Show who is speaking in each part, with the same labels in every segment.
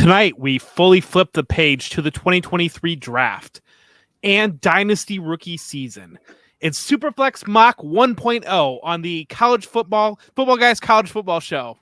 Speaker 1: Tonight, we fully flip the page to the 2023 draft and Dynasty rookie season. It's Superflex Mock 1.0 on the Footballguys College Football Show.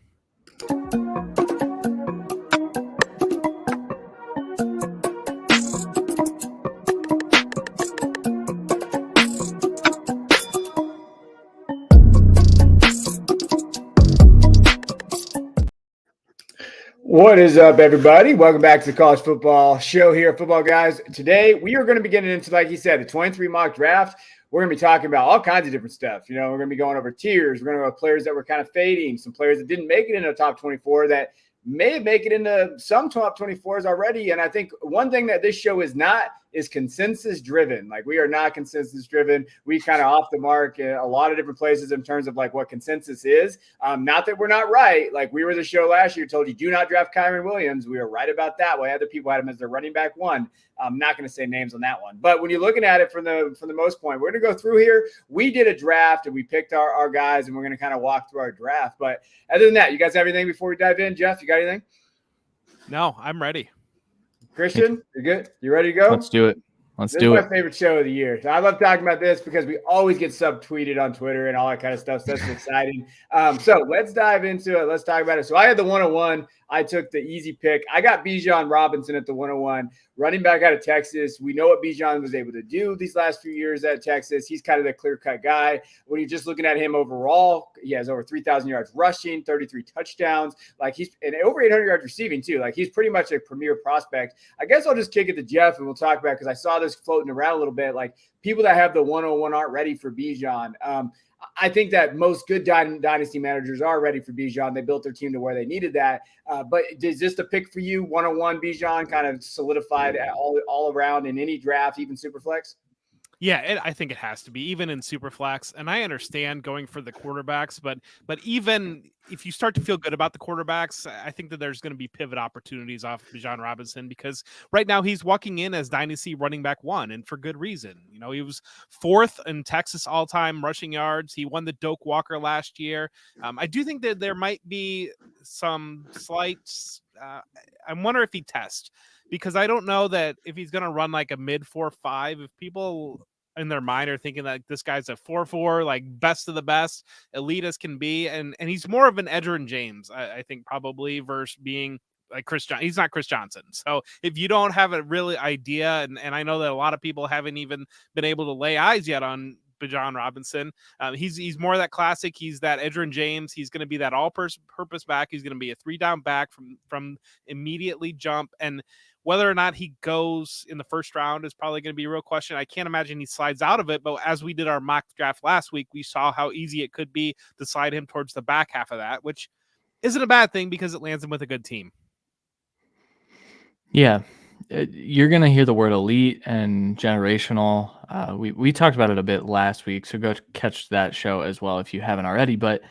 Speaker 2: What is up, everybody? Welcome back to the College Football Show here at Footballguys. Today, we are going to be getting into, like he said, the 23 mock draft. We're going to be talking about all kinds of different stuff. You know, we're going to be going over tiers. We're going to go over players that were kind of fading, some players that didn't make it into the top 24 that may have made it into some top 24s already. And I think one thing that this show is not is consensus driven. Like, we are not consensus driven. We kind of off the mark in a lot of different places in terms of like what consensus is. Not that we're not right. Like, we were the show last year, told you do not draft Kyron Williams. We were right about that. While other people had him as their running back one. I'm not going to say names on that one. But when you're looking at it from the most point, we're going to go through here. We did a draft and we picked our guys, and we're going to kind of walk through our draft. But other than that, you guys have anything before we dive in? Jeff, you got anything?
Speaker 1: No, I'm ready.
Speaker 2: Christian, you good? You ready to go?
Speaker 3: Let's do it.
Speaker 2: This is my favorite show of the year. So I love talking about this because we always get subtweeted on Twitter and all that kind of stuff. So that's exciting. So let's dive into it. Let's talk about it. So I had the 101. I took the easy pick. I got Bijan Robinson at the 101, running back out of Texas. We know what Bijan was able to do these last few years at Texas. He's kind of the clear-cut guy. When you're just looking at him overall, he has over 3,000 yards rushing, 33 touchdowns. Like, and over 800 yards receiving too. Like, he's pretty much a premier prospect. I guess I'll just kick it to Jeff and we'll talk about it because I saw this floating around a little bit. Like, people that have the 101 aren't ready for Bijan. I think that most good dynasty managers are ready for Bijan. They built their team to where they needed that. But is this the pick for you? 101 Bijan kind of solidified all around in any draft, even Superflex?
Speaker 1: Yeah, I think it has to be, even in Superflex. And I understand going for the quarterbacks, but even if you start to feel good about the quarterbacks, I think that there's going to be pivot opportunities off Bijan Robinson because right now he's walking in as Dynasty running back one, and for good reason. You know, he was fourth in Texas all-time rushing yards. He won the Doak Walker last year. I do think that there might be some slight I wonder if he tests, because I don't know that if he's going to run like a mid 4.5, if people in their mind are thinking that this guy's a 4.4, like best of the best, elite as can be. And he's more of an Edgerrin James, I think, probably, versus being like Chris Johnson. He's not Chris Johnson. So if you don't have a really idea, and I know that a lot of people haven't even been able to lay eyes yet on Bijan Robinson, he's more of that classic. He's that Edgerrin James. He's going to be that all-purpose back. He's going to be a 3-down back from immediately jump. And whether or not he goes in the first round is probably going to be a real question. I can't imagine he slides out of it, but as we did our mock draft last week, we saw how easy it could be to slide him towards the back half of that, which isn't a bad thing because it lands him with a good team.
Speaker 3: Yeah, you're going to hear the word elite and generational. We talked about it a bit last week, so go catch that show as well if you haven't already. But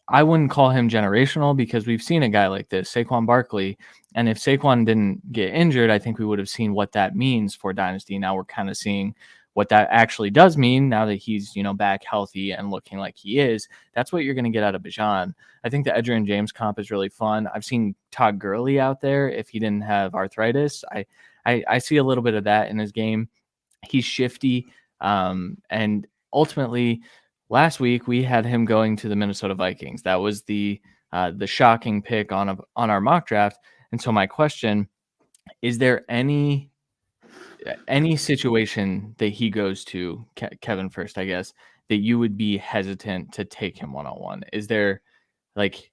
Speaker 3: I wouldn't call him generational because we've seen a guy like this, Saquon Barkley. And if Saquon didn't get injured, I think we would have seen what that means for Dynasty. Now we're kind of seeing what that actually does mean now that he's, back healthy and looking like he is. That's what you're going to get out of Bijan. I think the Edgerrin James comp is really fun. I've seen Todd Gurley out there if he didn't have arthritis. I see a little bit of that in his game. He's shifty. And ultimately, last week we had him going to the Minnesota Vikings. That was the shocking pick on our mock draft. And so my question, is there any situation that he goes to, Kevin first, I guess, that you would be hesitant to take him one-on-one? Is there like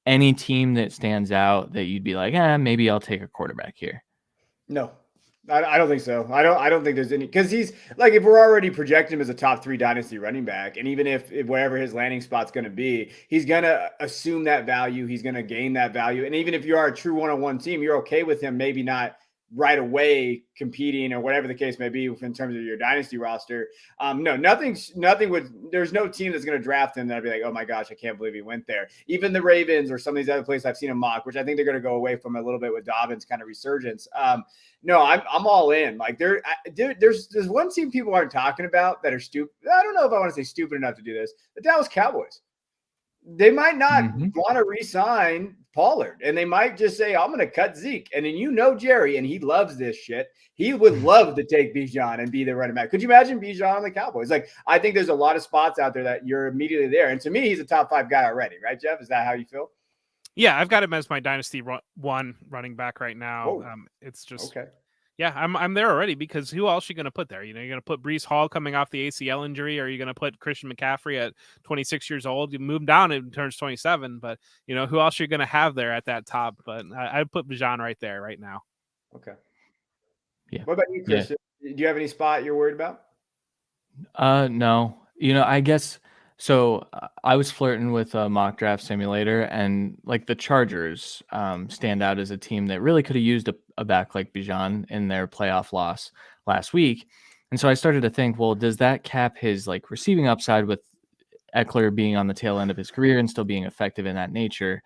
Speaker 3: any team that stands out that you'd be like, maybe I'll take a quarterback here?
Speaker 2: No. I don't think so. I don't think there's any, because he's like, if we're already projecting him as a top 3 dynasty running back, and even if wherever his landing spot's going to be, he's going to assume that value. He's going to gain that value. And even if you are a true one-on-one team, you're okay with him maybe not right away competing or whatever the case may be in terms of your dynasty roster. No, nothing there's no team that's going to draft him that'd be like, oh my gosh, I can't believe he went there. Even the Ravens or some of these other places I've seen him mock, which I think they're going to go away from a little bit with Dobbins' kind of resurgence. No, I'm all in. Like there's one team people aren't talking about that are stupid. I don't know if I want to say stupid enough to do this. The Dallas Cowboys. they might not
Speaker 3: Mm-hmm.
Speaker 2: want to re-sign Pollard, and they might just say, I'm going to cut Zeke. And then Jerry, and he loves this shit. He would love to take Bijan and be the running back. Could you imagine Bijan on the Cowboys? Like, I think there's a lot of spots out there that you're immediately there. And to me, he's a top 5 guy already, right, Jeff? Is that how you feel?
Speaker 1: Yeah, I've got him as my Dynasty 1 running back right now. It's just
Speaker 2: okay.
Speaker 1: Yeah, I'm there already because who else are you going to put there? You're going to put Breece Hall coming off the ACL injury, or are you going to put Christian McCaffrey at 26 years old? You move down and turns 27, but who else are you going to have there at that top? But I'd put Bijan right there right now.
Speaker 2: Okay.
Speaker 3: Yeah.
Speaker 2: What about you, Christian? Do you have any spot you're worried about?
Speaker 3: No. I guess so. I was flirting with a mock draft simulator, and like the Chargers stand out as a team that really could have used a back like Bijan in their playoff loss last week. And so I started to think, well, does that cap his like receiving upside with Eckler being on the tail end of his career and still being effective in that nature?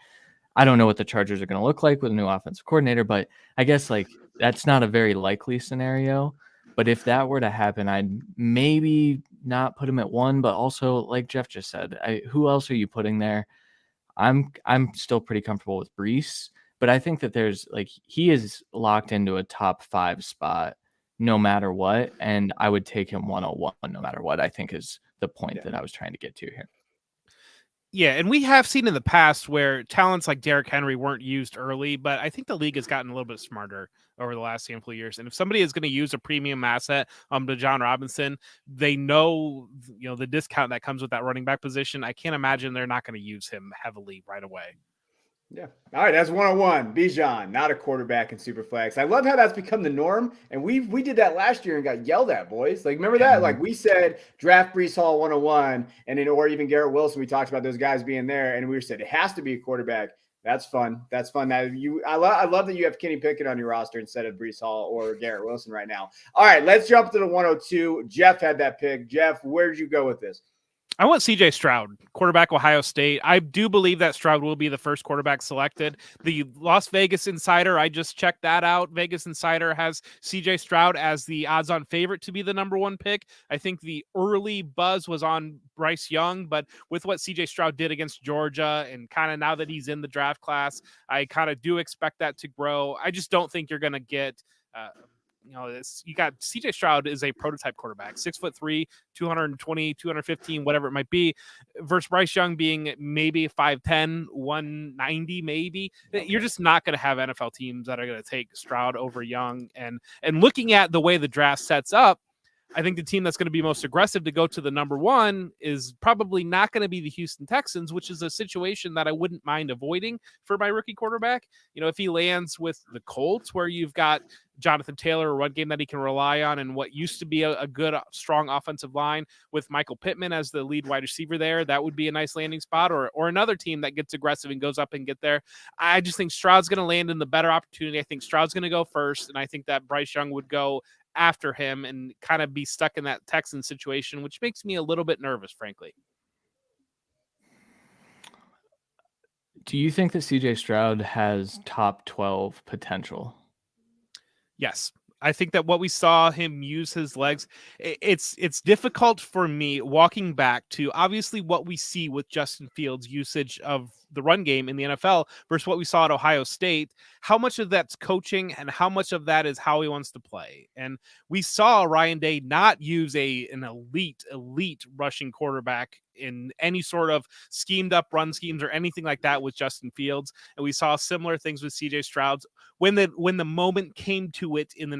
Speaker 3: I don't know what the Chargers are going to look like with a new offensive coordinator, but I guess like that's not a very likely scenario. But if that were to happen, I'd maybe not put him at 1, but also like Jeff just said, who else are you putting there? I'm still pretty comfortable with Breece, but I think that there's like he is locked into a top 5 spot no matter what, and I would take him 101 no matter what. I think is the point that I was trying to get to here.
Speaker 1: Yeah, and we have seen in the past where talents like Derrick Henry weren't used early, but I think the league has gotten a little bit smarter over the last handful of years. And if somebody is going to use a premium asset, Bijan Robinson, they know the discount that comes with that running back position. I can't imagine they're not going to use him heavily right away.
Speaker 2: Yeah. All right. That's 101. Bijan, not a quarterback in Superflex. I love how that's become the norm. And we did that last year and got yelled at, boys. Like, remember that? Like, we said draft Breece Hall 101, and then, or even Garrett Wilson. We talked about those guys being there, and we said it has to be a quarterback. That's fun. That's fun. That I love that you have Kenny Pickett on your roster instead of Breece Hall or Garrett Wilson right now. All right. Let's jump to the 102. Jeff had that pick. Jeff, where did you go with this?
Speaker 1: I want CJ Stroud, quarterback, Ohio State. I do believe that Stroud will be the first quarterback selected. The Las Vegas Insider, I just checked that out. Vegas Insider has CJ Stroud as the odds-on favorite to be the number 1 pick. I think the early buzz was on Bryce Young, but with what CJ Stroud did against Georgia and kind of now that he's in the draft class, I kind of do expect that to grow. I just don't think you're going to get you got CJ Stroud is a prototype quarterback, 6'3", 220, 215, whatever it might be, versus Bryce Young being maybe 5'10", 190, maybe. You're just not going to have NFL teams that are going to take Stroud over Young. And looking at the way the draft sets up, I think the team that's going to be most aggressive to go to the number 1 is probably not going to be the Houston Texans, which is a situation that I wouldn't mind avoiding for my rookie quarterback. If he lands with the Colts, where you've got Jonathan Taylor, a run game that he can rely on, and what used to be a good, strong offensive line with Michael Pittman as the lead wide receiver there, that would be a nice landing spot, or another team that gets aggressive and goes up and get there. I just think Stroud's going to land in the better opportunity. I think Stroud's going to go first, and I think that Bryce Young would go after him and kind of be stuck in that Texan situation, which makes me a little bit nervous, frankly.
Speaker 3: Do you think that CJ Stroud has top 12 potential?
Speaker 1: Yes. I think that what we saw him use his legs, it's difficult for me walking back to obviously what we see with Justin Fields' usage of the run game in the NFL versus what we saw at Ohio State. How much of that's coaching and how much of that is how he wants to play? And we saw Ryan Day not use an elite rushing quarterback in any sort of schemed up run schemes or anything like that with Justin Fields. And we saw similar things with CJ Stroud when the moment came to it in the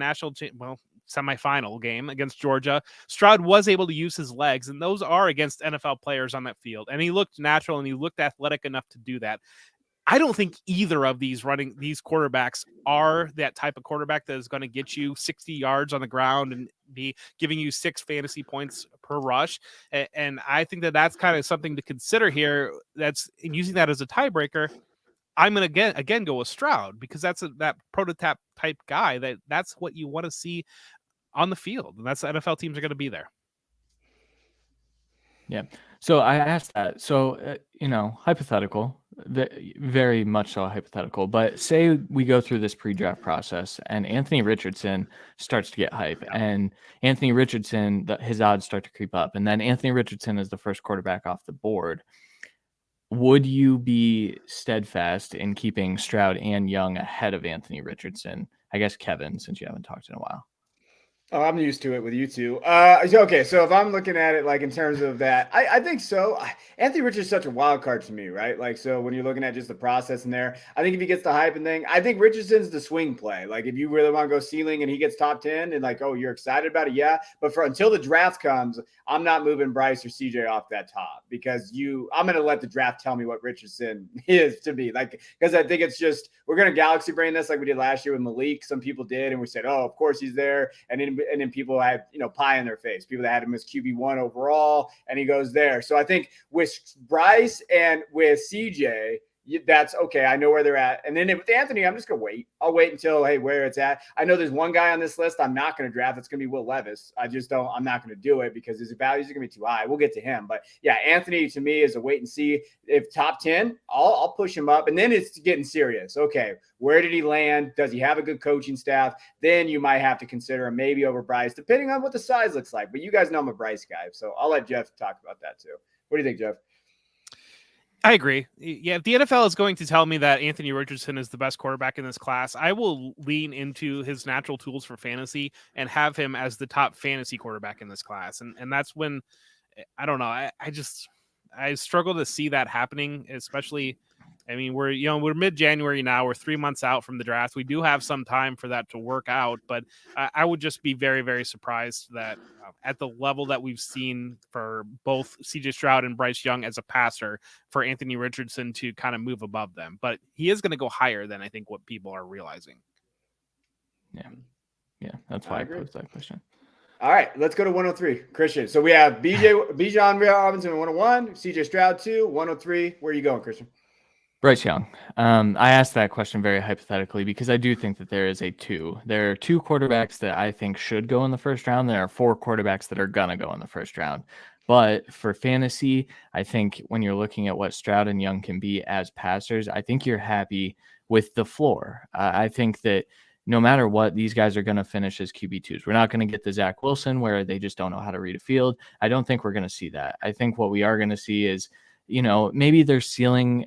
Speaker 1: semifinal game against Georgia. Stroud was able to use his legs, and those are against NFL players on that field. And he looked natural and he looked athletic enough to do that. I don't think either of these quarterbacks are that type of quarterback that is going to get you 60 yards on the ground and be giving you 6 fantasy points per rush. And I think that that's kind of something to consider here. That's using that as a tiebreaker. I'm going to again go with Stroud because that's that prototype type guy that's what you want to see on the field. And that's the NFL teams are going to be there.
Speaker 3: Yeah. So I asked that. So, hypothetical, very much so hypothetical, but say we go through this pre-draft process and Anthony Richardson starts to get hype and Anthony Richardson, his odds start to creep up. And then Anthony Richardson is the first quarterback off the board. would you be steadfast in keeping Stroud and Young ahead of Anthony Richardson? I guess Kevin, since you haven't talked in a while.
Speaker 2: Oh, I'm used to it with you two. Okay, so if I'm looking at it like in terms of that, I think so. Anthony Richardson's such a wild card to me, right? Like, so when you're looking at just the process in there, I think if he gets the hype and thing, I think Richardson's the swing play. Like, if you really want to go ceiling and he gets top 10 and like, oh, you're excited about it, yeah. But until the draft comes, I'm not moving Bryce or CJ off that top because I'm going to let the draft tell me what Richardson is to me. Like, because I think it's just, we're going to galaxy brain this like we did last year with Malik. Some people did, and we said, oh, of course he's there. And then people had, pie in their face. People that had him as QB1 overall, and he goes there. So I think with Bryce and with CJ, that's okay. I know where they're at. And then with Anthony, I'm just going to wait. I'll wait until, hey, where it's at. I know there's one guy on this list I'm not going to draft. It's going to be Will Levis. I'm not going to do it because his values are going to be too high. We'll get to him. But yeah, Anthony to me is a wait and see. If top 10, I'll push him up. And then it's getting serious. Okay, where did he land? Does he have a good coaching staff? Then you might have to consider him maybe over Bryce, depending on what the size looks like. But you guys know I'm a Bryce guy. So I'll let Jeff talk about that too. What do you think, Jeff?
Speaker 1: I agree. Yeah, if the NFL is going to tell me that Anthony Richardson is the best quarterback in this class, I will lean into his natural tools for fantasy and have him as the top fantasy quarterback in this class. And that's when, I don't know, I struggle to see that happening, especially, I mean, we're mid-January now. We're 3 months out from the draft. We do have some time for that to work out, but I would just be very, very surprised that at the level that we've seen for both CJ Stroud and Bryce Young as a passer, for Anthony Richardson to kind of move above them. But he is going to go higher than I think what people are realizing.
Speaker 3: Yeah, that's why I posed that question.
Speaker 2: All right, let's go to 103. Christian. So we have Bijan Robinson 101, CJ Stroud 2, 103. Where are you going, Christian?
Speaker 3: Bryce Young. I asked that question very hypothetically because I do think that there is a 2. There are 2 quarterbacks that I think should go in the first round. There are 4 quarterbacks that are going to go in the first round. But for fantasy, I think when you're looking at what Stroud and Young can be as passers, I think you're happy with the floor. I think that no matter what, these guys are going to finish as QB2s. We're not going to get the Zach Wilson where they just don't know how to read a field. I don't think we're going to see that. I think what we are going to see is, maybe their ceiling,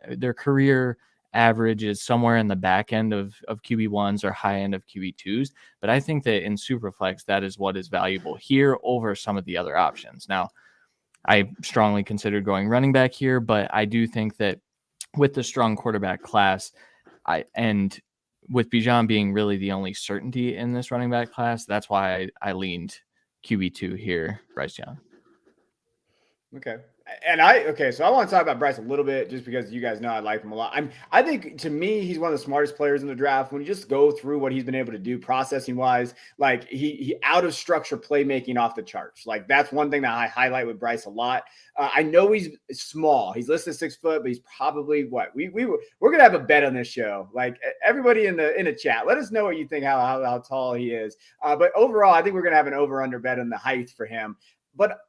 Speaker 3: their career average is somewhere in the back end of QB1s or high end of QB2s. But I think that in Superflex, that is what is valuable here over some of the other options. Now, I strongly considered going running back here, but I do think that with the strong quarterback class, and with Bijan being really the only certainty in this running back class, that's why I leaned QB2 here, Bryce Young.
Speaker 2: Okay. So I want to talk about Bryce a little bit just because you guys know I like him a lot. I think to me, he's one of the smartest players in the draft. When you just go through what he's been able to do processing wise, like he out of structure playmaking off the charts. Like that's one thing that I highlight with Bryce a lot. I know he's small. He's listed 6 foot, but he's probably we're going to have a bet on this show. Like everybody in the chat, let us know what you think, how tall he is. But overall, I think we're going to have an over under bet on the height for him. But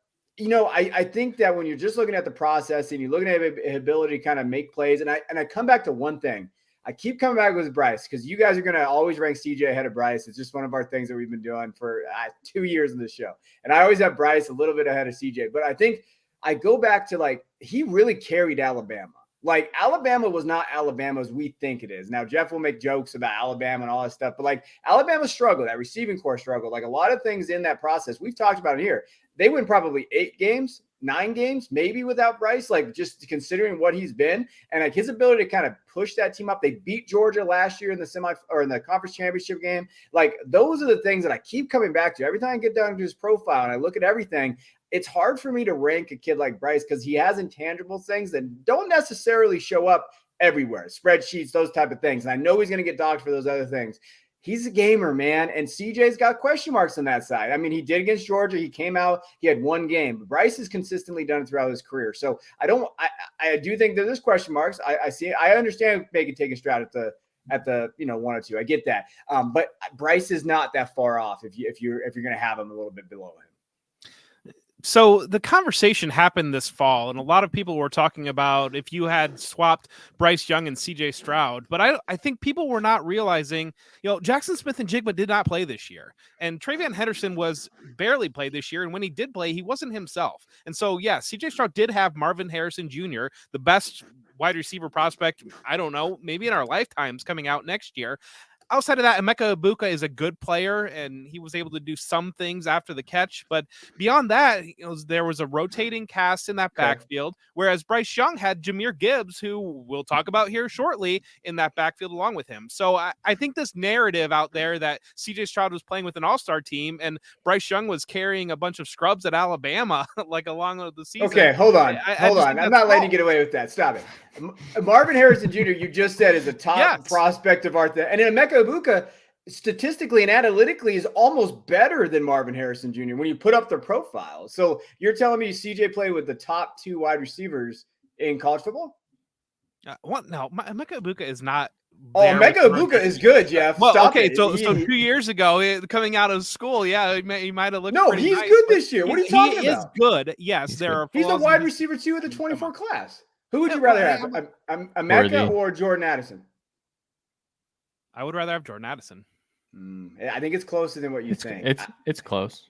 Speaker 2: I think that when you're just looking at the process and you're looking at his ability to kind of make plays, and I come back to one thing. I keep coming back with Bryce because you guys are going to always rank CJ ahead of Bryce. It's just one of our things that we've been doing for 2 years in this show. And I always have Bryce a little bit ahead of CJ. But I think I go back to he really carried Alabama. Like Alabama was not Alabama as we think it is. Now, Jeff will make jokes about Alabama and all that stuff, but Alabama struggled, that receiving core struggled. Like a lot of things in that process, we've talked about it here. They win probably 8 games, 9 games, maybe without Bryce, just considering what he's been and his ability to kind of push that team up. They beat Georgia last year in the conference championship game. Those are the things that I keep coming back to. Every time I get down to his profile and I look at everything, it's hard for me to rank a kid like Bryce because he has intangible things that don't necessarily show up everywhere, spreadsheets, those type of things. And I know he's going to get docked for those other things. He's a gamer, man. And CJ's got question marks on that side. I mean, he did against Georgia. He came out, he had 1 game. But Bryce has consistently done it throughout his career. So I do think that there's question marks. I understand maybe taking Stroud at the 1 or 2. I get that. But Bryce is not that far off if you're going to have him a little bit below him.
Speaker 1: So the conversation happened this fall, and a lot of people were talking about if you had swapped Bryce Young and CJ Stroud. But I think people were not realizing, Jackson Smith and Jigba did not play this year. And Travion Henderson was barely played this year. And when he did play, he wasn't himself. And so, yeah, CJ Stroud did have Marvin Harrison Jr., the best wide receiver prospect, I don't know, maybe in our lifetimes, coming out next year. Outside of that, Emeka Ibuka is a good player, and he was able to do some things after the catch. But beyond that, there was a rotating cast in that backfield, whereas Bryce Young had Jahmyr Gibbs, who we'll talk about here shortly, in that backfield along with him. So I think this narrative out there that CJ Stroud was playing with an all-star team and Bryce Young was carrying a bunch of scrubs at Alabama, like along the season.
Speaker 2: Okay, hold on. I'm not letting you get away with that. Stop it. Marvin Harrison Jr., you just said, is a top prospect of our and Emeka Ibuka, statistically and analytically, is almost better than Marvin Harrison Jr. when you put up their profiles. So you're telling me CJ played with the top 2 wide receivers in college football?
Speaker 1: No, Emeka Ibuka is not.
Speaker 2: Emeka Ibuka is good, Jeff.
Speaker 1: Well,
Speaker 2: Stop
Speaker 1: okay,
Speaker 2: it.
Speaker 1: so 2 years ago, coming out of school, he might have looked.
Speaker 2: No, he's
Speaker 1: nice,
Speaker 2: good this year. What are you talking about?
Speaker 1: He is good. Yes,
Speaker 3: he's
Speaker 1: there
Speaker 3: good.
Speaker 1: are.
Speaker 2: He's the wide receiver 2 of the 24 class. Who would you rather have, Emeka or Jordan Addison?
Speaker 1: I would rather have Jordan Addison.
Speaker 2: I think it's closer than what you think.
Speaker 3: It's close.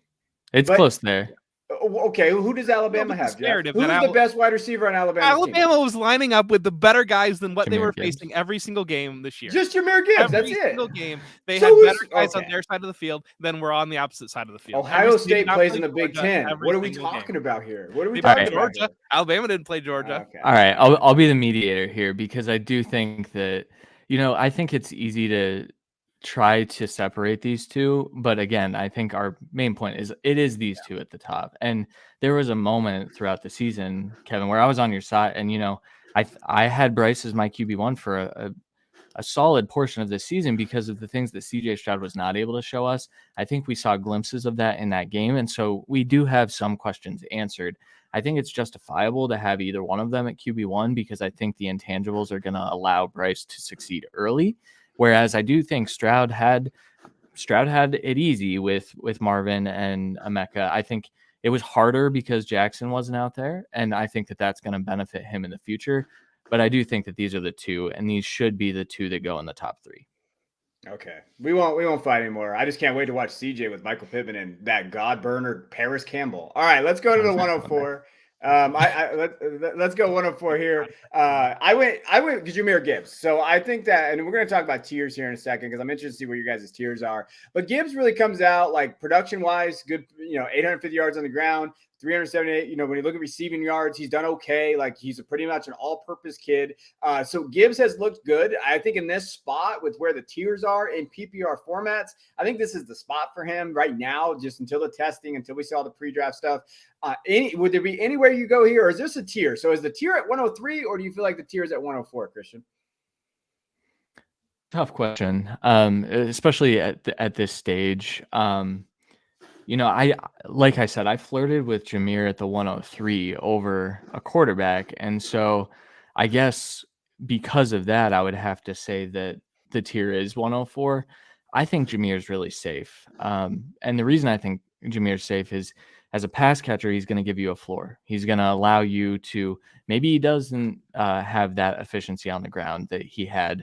Speaker 3: It's close there.
Speaker 2: Okay, who does Alabama have, Jeff? Who's the best wide receiver on Alabama?
Speaker 1: Alabama was lining up with the better guys than what they were facing every single game this year.
Speaker 2: Just Jahmyr Gibbs, that's it.
Speaker 1: Every single game, they had better guys on their side of the field than we're on the opposite side of the field.
Speaker 2: Ohio State plays in the Big Ten. What are we talking about here? What are we talking about?
Speaker 1: Georgia. Alabama didn't play Georgia.
Speaker 2: Okay.
Speaker 3: All right, I'll be the mediator here because I do think that, I think it's easy to try to separate these two, but again, I think our main point is it is these two at the top. And there was a moment throughout the season, Kevin, where I was on your side, and I had Bryce as my QB1 for a solid portion of the season because of the things that CJ Stroud was not able to show us. I think we saw glimpses of that in that game, and so we do have some questions answered. I think it's justifiable to have either one of them at QB1 because I think the intangibles are going to allow Bryce to succeed early. Whereas I do think Stroud had it easy with Marvin and Emeka. I think it was harder because Jackson wasn't out there, and I think that that's going to benefit him in the future. But I do think that these are the two, and these should be the two that go in the top 3.
Speaker 2: Okay, we won't fight anymore. I just can't wait to watch CJ with Michael Pittman and that God burner Paris Campbell. All right, let's go to the 104. Let's go 104 here. I went Jahmyr Gibbs. So I think that, and we're going to talk about tiers here in a second because I'm interested to see what your guys' tiers are. But Gibbs really comes out like production wise, good, 850 yards on the ground, 378. When you look at receiving yards, he's done okay. Like he's pretty much an all-purpose kid. So Gibbs has looked good. I think in this spot with where the tiers are in PPR formats, I think this is the spot for him right now, just until the testing, until we see all the pre-draft stuff. Would there be anywhere you go here, or is this a tier? So is the tier at 103, or do you feel like the tier is at 104, Christian?
Speaker 3: Tough question, especially at this stage. Like I said, I flirted with Jahmyr at the 103 over a quarterback, and so I guess because of that, I would have to say that the tier is 104. I think Jahmyr is really safe, and the reason I think Jahmyr is safe is, as a pass catcher, he's going to give you a floor. He's going to allow you to, maybe he doesn't have that efficiency on the ground that he had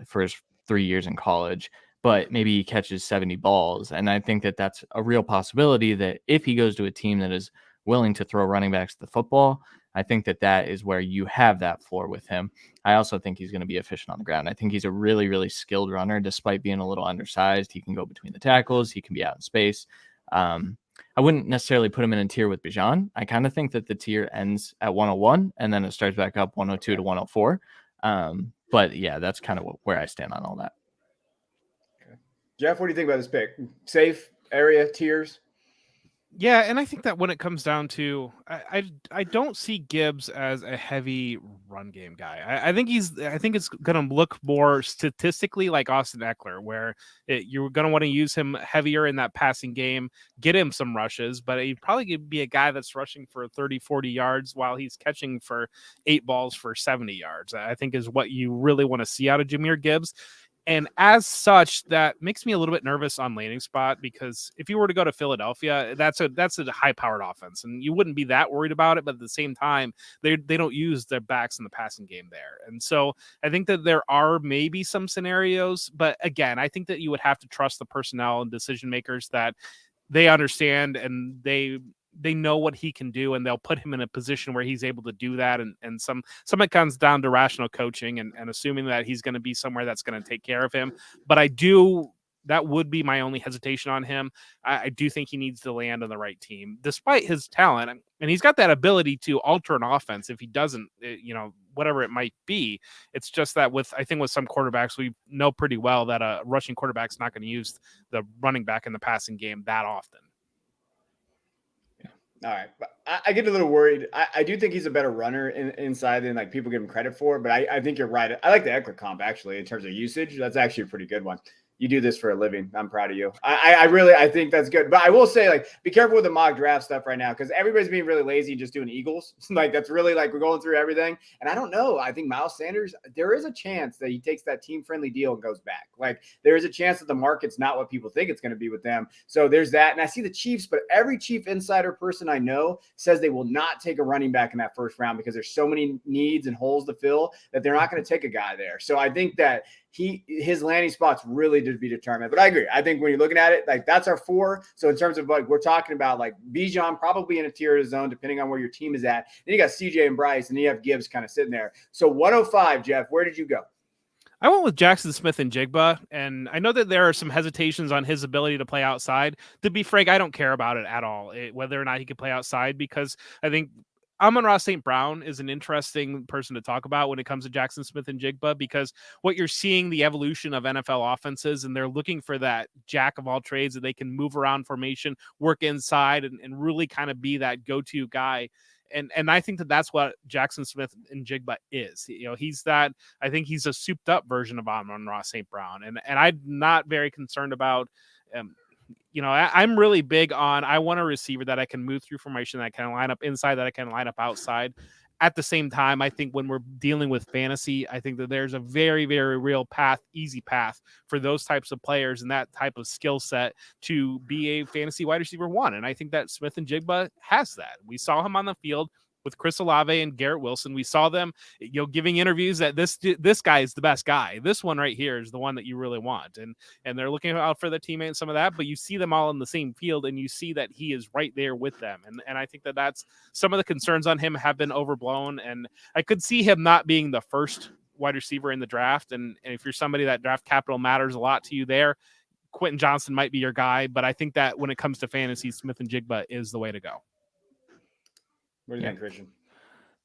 Speaker 3: for his 3 years in college, but maybe he catches 70 balls. And I think that that's a real possibility that if he goes to a team that is willing to throw running backs the football, I think that that is where you have that floor with him. I also think he's going to be efficient on the ground. I think he's a really, really skilled runner, despite being a little undersized. He can go between the tackles. He can be out in space. I wouldn't necessarily put him in a tier with Bijan. I kind of think that the tier ends at 101 and then it starts back up 102 to 104. But yeah, that's kind of where I stand on all that.
Speaker 2: Okay. Jeff, what do you think about this pick? Safe area, tiers?
Speaker 1: Yeah, and I think that when it comes down to, I don't see Gibbs as a heavy run game guy. I think it's going to look more statistically like Austin Eckler, where you're going to want to use him heavier in that passing game, get him some rushes, but he'd probably be a guy that's rushing for 30, 40 yards while he's catching for 8 balls for 70 yards. I think is what you really want to see out of Jahmyr Gibbs. And as such, that makes me a little bit nervous on landing spot, because if you were to go to Philadelphia, that's a high-powered offense, and you wouldn't be that worried about it. But at the same time, they don't use their backs in the passing game there, and so I think that there are maybe some scenarios. But again, I think that you would have to trust the personnel and decision makers, that they understand and they know what he can do, and they'll put him in a position where he's able to do that. And some of it comes down to rational coaching and assuming that he's going to be somewhere that's going to take care of him. But that would be my only hesitation on him. I do think he needs to land on the right team, despite his talent. And he's got that ability to alter an offense if he doesn't, whatever it might be. It's just that I think with some quarterbacks, we know pretty well that a rushing quarterback's not going to use the running back in the passing game that often.
Speaker 2: All right. But I get a little worried. I do think he's a better runner inside than like people give him credit for, but I think you're right. I like the Eckler comp actually in terms of usage. That's actually a pretty good one. You do this for a living. I'm proud of you. I think that's good. But I will say, like, be careful with the mock draft stuff right now, because everybody's being really lazy and just doing Eagles. Like, that's really like we're going through everything. And I don't know. I think Miles Sanders, there is a chance that he takes that team-friendly deal and goes back. Like, there is a chance that the market's not what people think it's going to be with them. So there's that. And I see the Chiefs, but every Chief insider person I know says they will not take a running back in that first round because there's so many needs and holes to fill that they're not going to take a guy there. So I think that his landing spot's really to be determined. But I agree. I think when you're looking at it, like, that's our 4. So in terms of like we're talking about, like, Bijan probably in a tier of the zone, depending on where your team is at. Then you got CJ and Bryce, and then you have Gibbs kind of sitting there. So 105, Jeff, where did you go?
Speaker 1: I went with Jackson Smith and Jigba, and I know that there are some hesitations on his ability to play outside. To be frank, I don't care about it at all, whether or not he could play outside, because I think Amon-Ra St. Brown is an interesting person to talk about when it comes to Jackson Smith and Jigba, because what you're seeing, the evolution of NFL offenses, and they're looking for that jack of all trades that they can move around formation, work inside, and really kind of be that go-to guy. And I think that that's what Jackson Smith and Jigba is. He's that. I think he's a souped up version of Amon-Ra St. Brown, and I'm not very concerned about. I'm really big on, I want a receiver that I can move through formation, that I can line up inside, that I can line up outside. At the same time, I think when we're dealing with fantasy, I think that there's a very, very real path, easy path for those types of players and that type of skill set to be a fantasy wide receiver 1. And I think that Smith and Jigba has that. We saw him on the field with Chris Olave and Garrett Wilson. We saw them, giving interviews that this guy is the best guy. This one right here is the one that you really want. And they're looking out for the teammate and some of that, but you see them all in the same field and you see that he is right there with them. And I think that that's some of the concerns on him have been overblown. And I could see him not being the first wide receiver in the draft. And if you're somebody that draft capital matters a lot to you there, Quentin Johnson might be your guy. But I think that when it comes to fantasy, Smith and Jigba is the way to go.
Speaker 2: What do you think, Christian?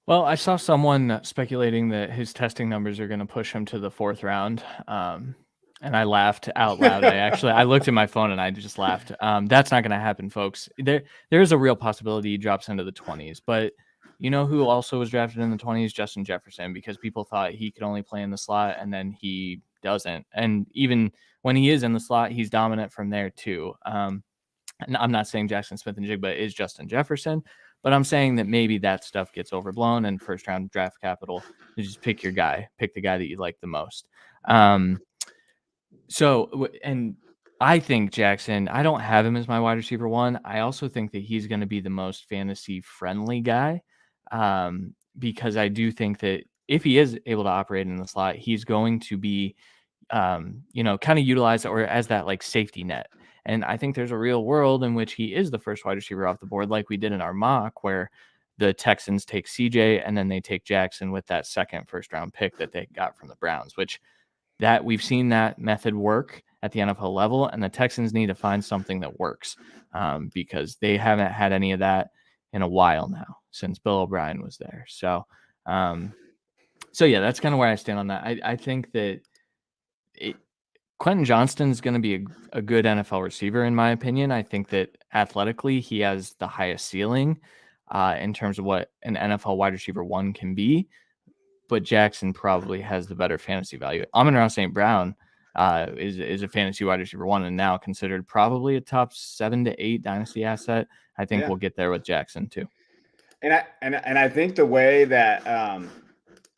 Speaker 3: Well, I saw someone speculating that his testing numbers are going to push him to the 4th round. And I laughed out loud. I looked at my phone and I just laughed. That's not going to happen, folks. There is a real possibility he drops into the 20s, but you know who also was drafted in the 20s? Justin Jefferson, because people thought he could only play in the slot, and then he doesn't. And even when he is in the slot, he's dominant from there too. And I'm not saying Jackson Smith and Jigba is Justin Jefferson, but I'm saying that maybe that stuff gets overblown, and first round draft capital, you just pick your guy, pick the guy that you like the most. So, and I think Jackson, I don't have him as my wide receiver 1. I also think that he's going to be the most fantasy friendly guy, because I do think that if he is able to operate in the slot, he's going to be, kind of utilized or as that like safety net. And I think there's a real world in which he is the first wide receiver off the board, like we did in our mock, where the Texans take CJ and then they take Jackson with that second first-round pick that they got from the Browns, which that we've seen that method work at the NFL level, and the Texans need to find something that works, because they haven't had any of that in a while now since Bill O'Brien was there. So yeah, that's kind of where I stand on that. I think that Quentin Johnston's going to be a good NFL receiver, in my opinion. I think that athletically, he has the highest ceiling in terms of what an NFL wide receiver 1 can be. But Jackson probably has the better fantasy value. Amon-Ra St. Brown is a fantasy wide receiver 1 and now considered probably a top 7 to 8 dynasty asset. I think we'll get there with Jackson too.
Speaker 2: And I think the way that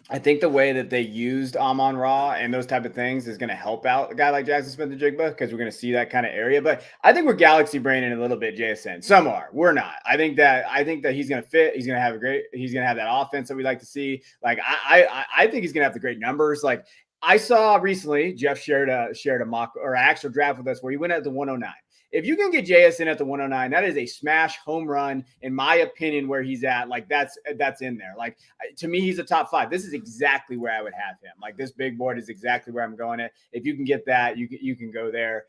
Speaker 2: I think the way that they used Amon-Ra and those type of things is going to help out a guy like Jackson Smith-Njigba because we're going to see that kind of area. But I think we're galaxy braining a little bit, JSN. Some are. We're not. I think that he's going to fit. He's going to have he's going to have that offense that we like to see. Like I think he's going to have the great numbers. Like I saw recently, Jeff shared a mock or actual draft with us where he went at the 109. If you can get JSN at the 109, that is a smash home run, in my opinion, where he's at. Like that's in there. Like to me, he's a top 5. This is exactly where I would have him. Like this big board is exactly where I'm going at. If you can get that, you can go there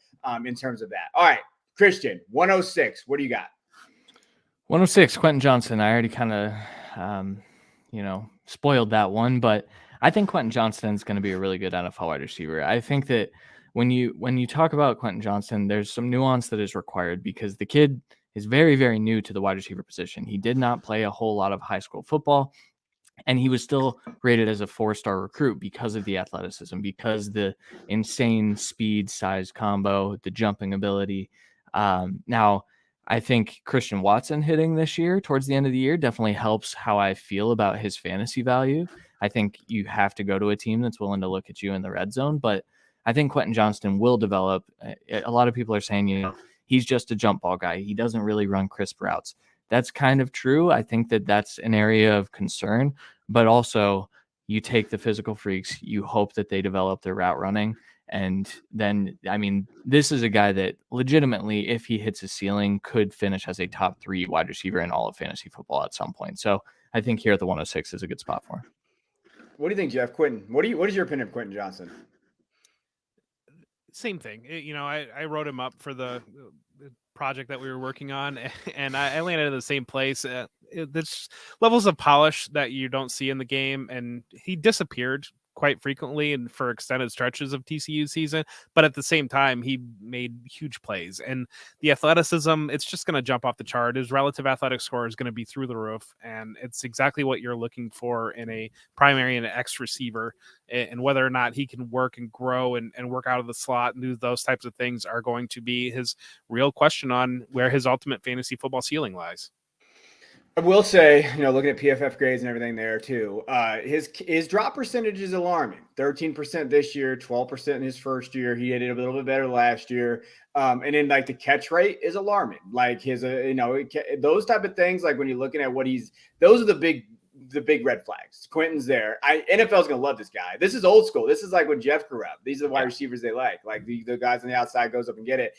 Speaker 2: in terms of that. All right, Christian, 106. What do you got?
Speaker 3: 106, Quentin Johnson. I already kind of, spoiled that one, but I think Quentin Johnston is going to be a really good NFL wide receiver. I think that when you talk about Quentin Johnson, there's some nuance that is required because the kid is very, very new to the wide receiver position. He did not play a whole lot of high school football, and he was still rated as a 4-star recruit because of the athleticism, because the insane speed size combo, the jumping ability. Now, I think Christian Watson hitting this year towards the end of the year definitely helps how I feel about his fantasy value. I think you have to go to a team that's willing to look at you in the red zone, but I think Quentin Johnston will develop. A lot of people are saying, he's just a jump ball guy. He doesn't really run crisp routes. That's kind of true. I think that that's an area of concern, but also you take the physical freaks, you hope that they develop their route running. And then, this is a guy that legitimately, if he hits a ceiling, could finish as a top 3 wide receiver in all of fantasy football at some point. So I think here at the 106 is a good spot for him.
Speaker 2: What do you think, Jeff? Quentin, what is your opinion of Quentin Johnson?
Speaker 1: Same thing. I wrote him up for the project that we were working on, and I landed in the same place. There's levels of polish that you don't see in the game, and he disappeared quite frequently and for extended stretches of TCU season, but at the same time he made huge plays, and the athleticism, it's just going to jump off the chart. His relative athletic score is going to be through the roof, and it's exactly what you're looking for in a primary and an X receiver. And whether or not he can work and grow and work out of the slot and do those types of things are going to be his real question on where his ultimate fantasy football ceiling lies.
Speaker 2: I will say, looking at PFF grades and everything there too, his drop percentage is alarming. 13% this year, 12% in his first year. He did it a little bit better last year. And then like the catch rate is alarming. Like his, those type of things, like when you're looking at those are the big red flags. Quentin's there. NFL's going to love this guy. This is old school. This is like when Jeff grew up. These are the wide receivers they like the guys on the outside goes up and get it.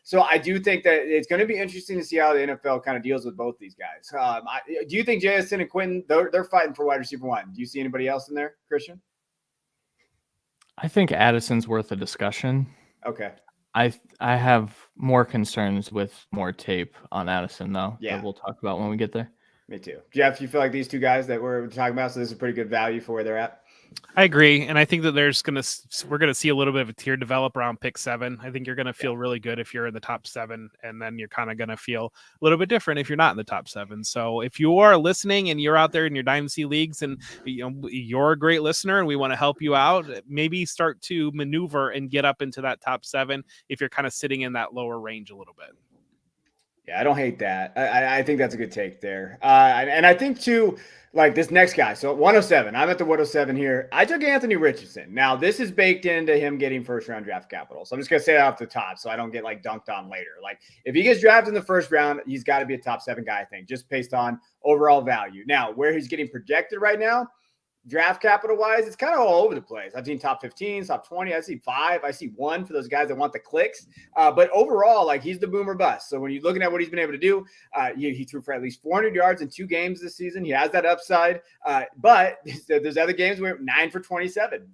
Speaker 2: So I do think that it's going to be interesting to see how the NFL kind of deals with both these guys. Do you think JSN and Quentin, they're fighting for wide receiver 1? Do you see anybody else in there, Christian?
Speaker 3: I think Addison's worth a discussion.
Speaker 2: Okay.
Speaker 3: I have more concerns with more tape on Addison, though, that we'll talk about when we get there.
Speaker 2: Me too. Jeff, you feel like these two guys that we're talking about, so this is a pretty good value for where they're at?
Speaker 1: I agree. And I think that we're going to see a little bit of a tier develop around pick 7. I think you're going to feel really good if you're in the top 7, and then you're kind of going to feel a little bit different if you're not in the top 7. So if you are listening and you're out there in your Dynasty leagues and you're a great listener and we want to help you out, maybe start to maneuver and get up into that top 7 if you're kind of sitting in that lower range a little bit.
Speaker 2: Yeah, I don't hate that. I think that's a good take there. And I think too, like this next guy. So 107, I'm at the 107 here. I took Anthony Richardson. Now this is baked into him getting first round draft capital. So I'm just going to say that off the top so I don't get like dunked on later. Like if he gets drafted in the first round, he's got to be a top 7 guy, I think, just based on overall value. Now where he's getting projected right now, draft capital wise, it's kind of all over the place. I've seen top 15, top 20. I see 5. I see 1 for those guys that want the clicks. But overall, like he's the boomer bust. So when you're looking at what he's been able to do, he threw for at least 400 yards in 2 games this season. He has that upside. But there's other games where 9 for 27,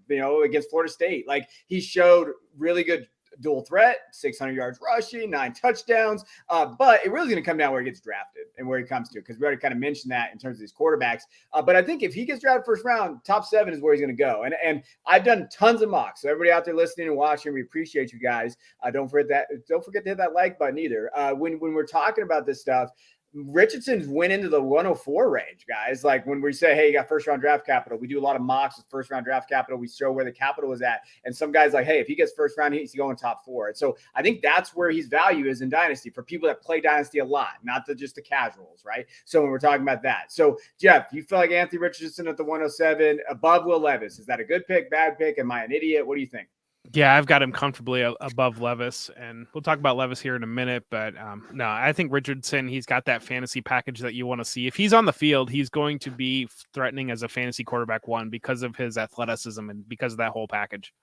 Speaker 2: against Florida State. Like he showed really good dual threat, 600 yards rushing, 9 touchdowns. But it really is going to come down where he gets drafted and where he comes to, because we already kind of mentioned that in terms of these quarterbacks. But I think if he gets drafted first round, top 7 is where he's going to go. And I've done tons of mocks. So everybody out there listening and watching, we appreciate you guys. Don't forget to hit that like button either. When we're talking about this stuff, Richardson's went into the 104 range, guys. Like when we say, hey, you got first round draft capital, we do a lot of mocks with first round draft capital. We show where the capital is at. And some guys like, hey, if he gets first round, he's going top 4. And so I think that's where his value is in Dynasty for people that play Dynasty a lot, not just the casuals, right? So when we're talking about that. So Jeff, you feel like Anthony Richardson at the 107 above Will Levis? Is that a good pick, bad pick? Am I an idiot? What do you think?
Speaker 1: Yeah, I've got him comfortably above Levis, and we'll talk about Levis here in a minute. But no, I think Richardson, he's got that fantasy package that you want to see. If he's on the field, he's going to be threatening as a fantasy quarterback 1 because of his athleticism and because of that whole package.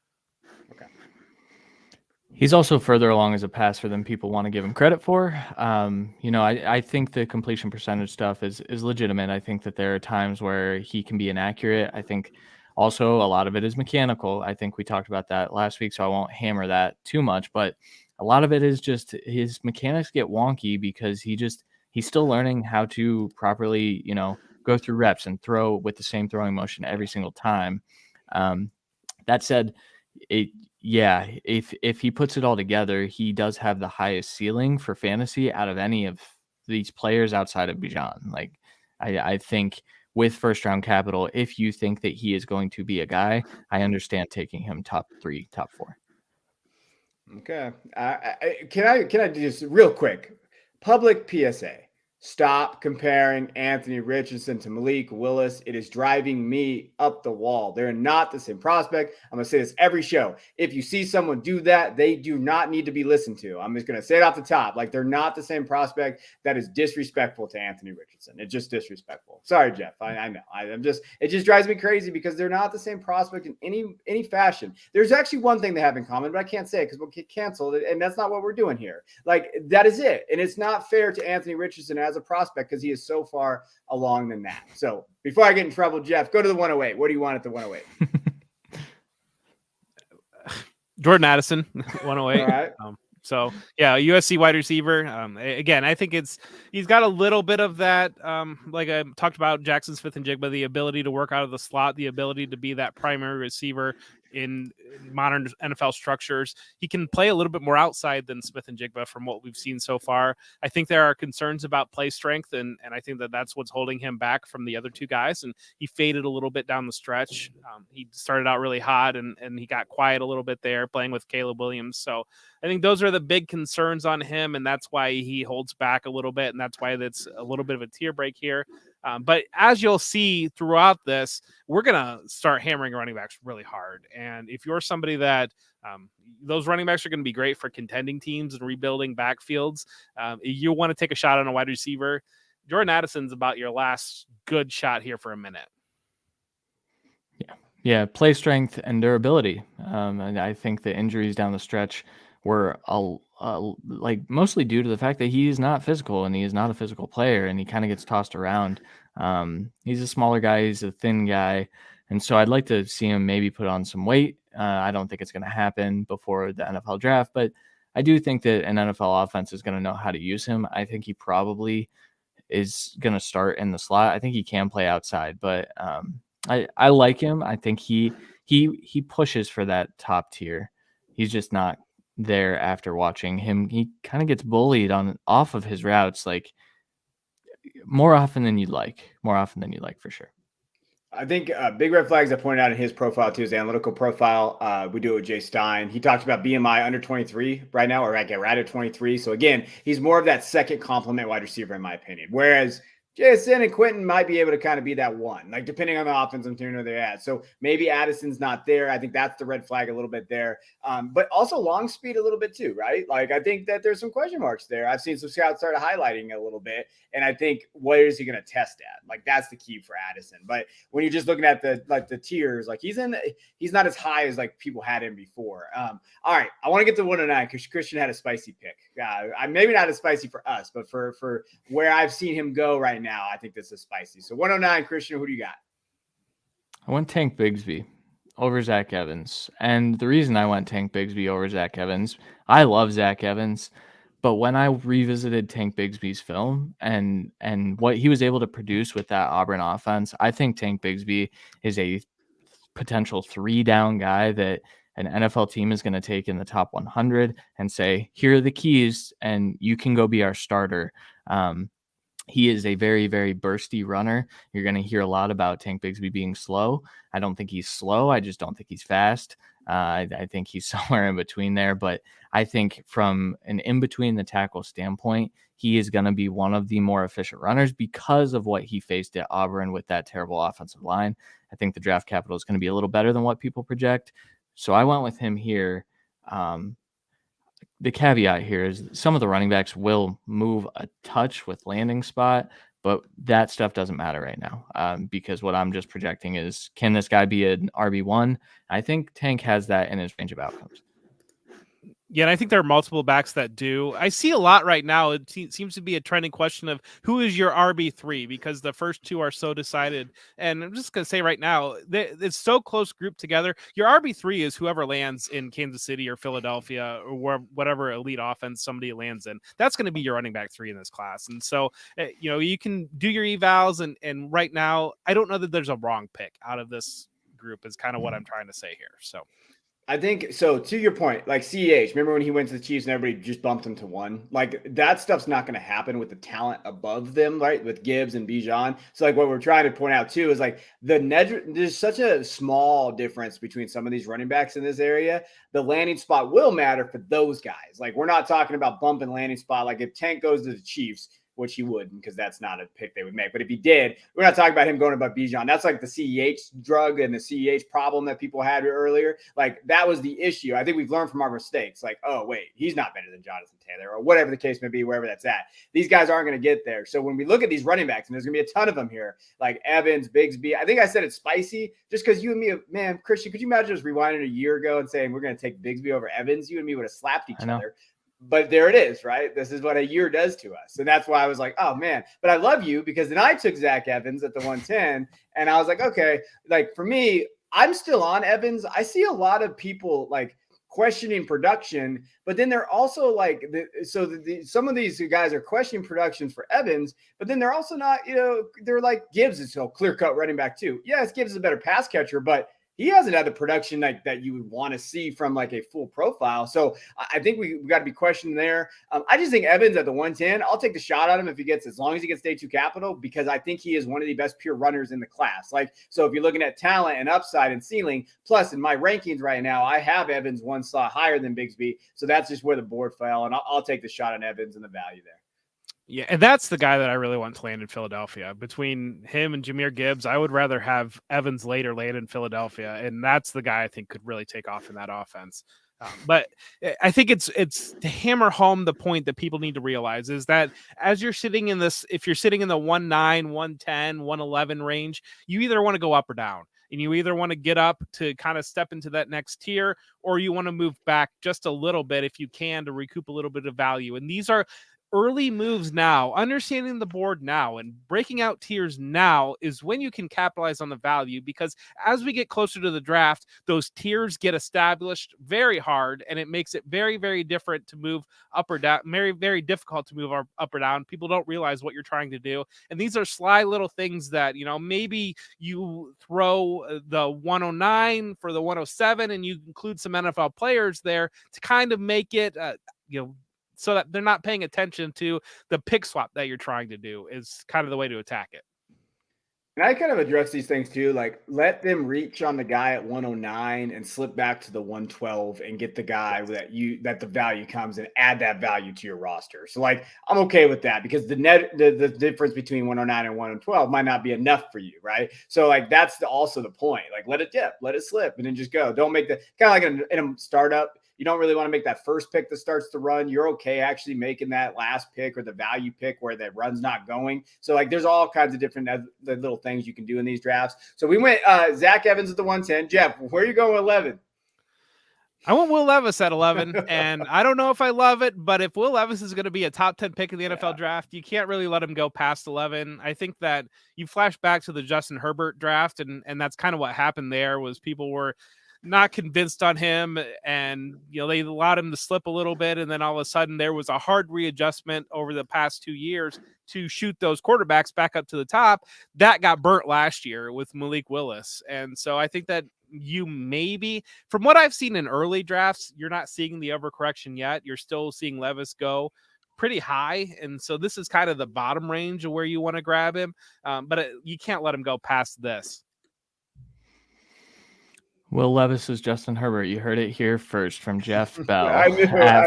Speaker 2: Okay.
Speaker 3: He's also further along as a passer than people want to give him credit for. I think the completion percentage stuff is legitimate. I think that there are times where he can be inaccurate. I think also a lot of it is mechanical. I think we talked about that last week, so I won't hammer that too much. But a lot of it is just his mechanics get wonky because he's still learning how to properly, go through reps and throw with the same throwing motion every single time. That said, if he puts it all together, he does have the highest ceiling for fantasy out of any of these players outside of Bijan. Like, I think with first round capital, if you think that he is going to be a guy, I understand taking him top 3, top 4.
Speaker 2: Okay. Can I just real quick, public PSA, stop comparing Anthony Richardson to Malik Willis. It is driving me up the wall. They're not the same prospect. I'm going to say this every show. If you see someone do that, they do not need to be listened to. I'm just going to say it off the top. Like, they're not the same prospect. That is disrespectful to Anthony Richardson. It's just disrespectful. Sorry, Jeff. I know. It just drives me crazy because they're not the same prospect in any fashion. There's actually one thing they have in common, but I can't say it because we'll get canceled. And that's not what we're doing here. Like, that is it. And it's not fair to Anthony Richardson as a prospect because he is so far along than that. So before I get in trouble, Jeff, go to the 108. What do you want at the 108?
Speaker 1: Jordan Addison, 108.
Speaker 2: All right.
Speaker 1: So yeah, USC wide receiver. Again, I think he's got a little bit of that. Like I talked about Jackson Smith-Njigba, the ability to work out of the slot, the ability to be that primary receiver in modern NFL structures. He can play a little bit more outside than Smith-Njigba from what we've seen so far. I think there are concerns about play strength, and I think that's what's holding him back from the other two guys. And he faded a little bit down the stretch. He started out really hot, and he got quiet a little bit there playing with Caleb Williams. So I think those are the big concerns on him, and that's why he holds back a little bit, and that's why that's a little bit of a tier break here. But as you'll see throughout this, we're going to start hammering running backs really hard. And if you're somebody that those running backs are going to be great for contending teams and rebuilding backfields, you want to take a shot on a wide receiver. Jordan Addison's about your last good shot here for a minute.
Speaker 3: Yeah, play strength and durability. And I think the injuries down the stretch were like mostly due to the fact that he is not physical and he is not a physical player and he kind of gets tossed around. He's a smaller guy, he's a thin guy, and so I'd like to see him maybe put on some weight. I don't think it's going to happen before the NFL draft, but I do think that an NFL offense is going to know how to use him. I think he probably is going to start in the slot. I think he can play outside, but I like him. I think he pushes for that top tier. He's just not there after watching him. He kind of gets bullied off of his routes, like more often than you'd like for sure.
Speaker 2: I think big red flags I pointed out in his profile too, his analytical profile. We do it with Jay Stein. He talks about BMI under 23 right now, or right at 23. So again, he's more of that second complement wide receiver in my opinion. Whereas JSN and Quentin might be able to kind of be that one, like depending on the offensive team where they're at. So maybe Addison's not there. I think that's the red flag a little bit there. But also long speed a little bit too, right? Like I think that there's some question marks there. I've seen some scouts start highlighting a little bit. And I think where is he going to test at? Like that's the key for Addison. But when you're just looking at the tiers, like he's not as high as like people had him before. All right, I want to get to 109 because Christian had a spicy pick. Maybe not as spicy for us, but for where I've seen him go right now, I think this is spicy. So 109, Christian, who do you got?
Speaker 3: I went Tank Bigsby over Zach Evans. And the reason I went Tank Bigsby over Zach Evans, I love Zach Evans, but when I revisited Tank Bigsby's film and what he was able to produce with that Auburn offense, I think Tank Bigsby is a potential 3-down guy that an NFL team is going to take in the top 100 and say, here are the keys and you can go be our starter. He is a very, very bursty runner. You're going to hear a lot about Tank Bigsby being slow. I don't think he's slow. I just don't think he's fast. I think he's somewhere in between there. But I think from an in-between the tackle standpoint, he is going to be one of the more efficient runners because of what he faced at Auburn with that terrible offensive line. I think the draft capital is going to be a little better than what people project. So I went with him here. The caveat here is some of the running backs will move a touch with landing spot, but that stuff doesn't matter right now because what I'm just projecting is, can this guy be an RB1? I think Tank has that in his range of outcomes.
Speaker 1: Yeah, and I think there are multiple backs that do. I see a lot right now. It seems to be a trending question of who is your RB3 because the first two are so decided. And I'm just going to say right now, it's so close grouped together. Your RB3 is whoever lands in Kansas City or Philadelphia or whatever elite offense somebody lands in. That's going to be your running back 3 in this class. And so, you can do your evals. And right now, I don't know that there's a wrong pick out of this group is kind of what I'm trying to say here. So.
Speaker 2: I think so. To your point, like CEH, remember when he went to the Chiefs and everybody just bumped him to 1? Like that stuff's not going to happen with the talent above them, right? With Gibbs and Bijan. So like what we're trying to point out too is like there's such a small difference between some of these running backs in this area. The landing spot will matter for those guys. Like we're not talking about bump and landing spot. Like if Tank goes to the Chiefs, which he wouldn't because that's not a pick they would make. But if he did, we're not talking about him going above Bijan. That's like the CEH drug and the CEH problem that people had earlier. Like that was the issue. I think we've learned from our mistakes. Like, oh, wait, he's not better than Jonathan Taylor or whatever the case may be, wherever that's at. These guys aren't going to get there. So when we look at these running backs, and there's going to be a ton of them here, like Evans, Bigsby, I think I said it's spicy just because you and me, man, Christian, could you imagine us rewinding a year ago and saying we're going to take Bigsby over Evans? You and me would have slapped each other. But there it is, right? This is what a year does to us. And that's why I was like, oh, man. But I love you because then I took Zach Evans at the 110. And I was like, okay, like for me, I'm still on Evans. I see a lot of people like questioning production, but then they're also like, some of these guys are questioning production for Evans, but then they're also not, they're like Gibbs is so clear-cut running back too. Yes, Gibbs is a better pass catcher, but he hasn't had the production that you would want to see from like a full profile. So I think we got to be questioning there. I just think Evans at the 110, I'll take the shot at him if he gets, as long as he gets day 2 capital, because I think he is one of the best pure runners in the class. Like, so if you're looking at talent and upside and ceiling, plus in my rankings right now, I have Evans 1 slot higher than Bigsby. So that's just where the board fell. And I'll take the shot on Evans and the value there.
Speaker 1: Yeah, and that's the guy that I really want to land in Philadelphia. Between him and Jahmyr Gibbs, I would rather have Evans later land in Philadelphia, and that's the guy I think could really take off in that offense. But I think it's to hammer home the point that people need to realize is that as you're sitting in this, if you're sitting in the 1-9, 110, 111 range, you either want to go up or down. And you either want to get up to kind of step into that next tier, or you want to move back just a little bit if you can to recoup a little bit of value. And these are early moves now. Understanding the board now and breaking out tiers now is when you can capitalize on the value, because as we get closer to the draft, those tiers get established very hard, and it makes it very, very different to move up or down, very, very difficult to move up or down. People don't realize what you're trying to do. And these are sly little things that, maybe you throw the 109 for the 107 and you include some NFL players there to kind of make it, so that they're not paying attention to the pick swap that you're trying to do is kind of the way to attack it.
Speaker 2: And I kind of address these things too, like let them reach on the guy at 109 and slip back to the 112 and get the guy that the value comes and add that value to your roster. So like, I'm okay with that because the difference between 109 and 112 might not be enough for you. Right. So like, that's also the point. Like let it dip, let it slip, and then just go. Don't make the kind of like in a startup. You don't really want to make that first pick that starts to run. You're okay actually making that last pick or the value pick where the run's not going. So like there's all kinds of different little things you can do in these drafts. So we went Zach Evans at the 110. Jeff, where are you going with 11?
Speaker 1: I want Will Levis at 11, and I don't know if I love it, but if Will Levis is going to be a top 10 pick in the NFL draft, you can't really let him go past 11. I think that you flash back to the Justin Herbert draft, and that's kind of what happened there was people were not convinced on him, and they allowed him to slip a little bit, and then all of a sudden there was a hard readjustment over the past 2 years to shoot those quarterbacks back up to the top. That got burnt last year with Malik Willis, and so I think that you maybe, from what I've seen in early drafts, you're not seeing the overcorrection yet. You're still seeing Levis go pretty high, and so this is kind of the bottom range of where you want to grab him. But you can't let him go past this.
Speaker 3: Will Levis is Justin Herbert. You heard it here first from Jeff Bell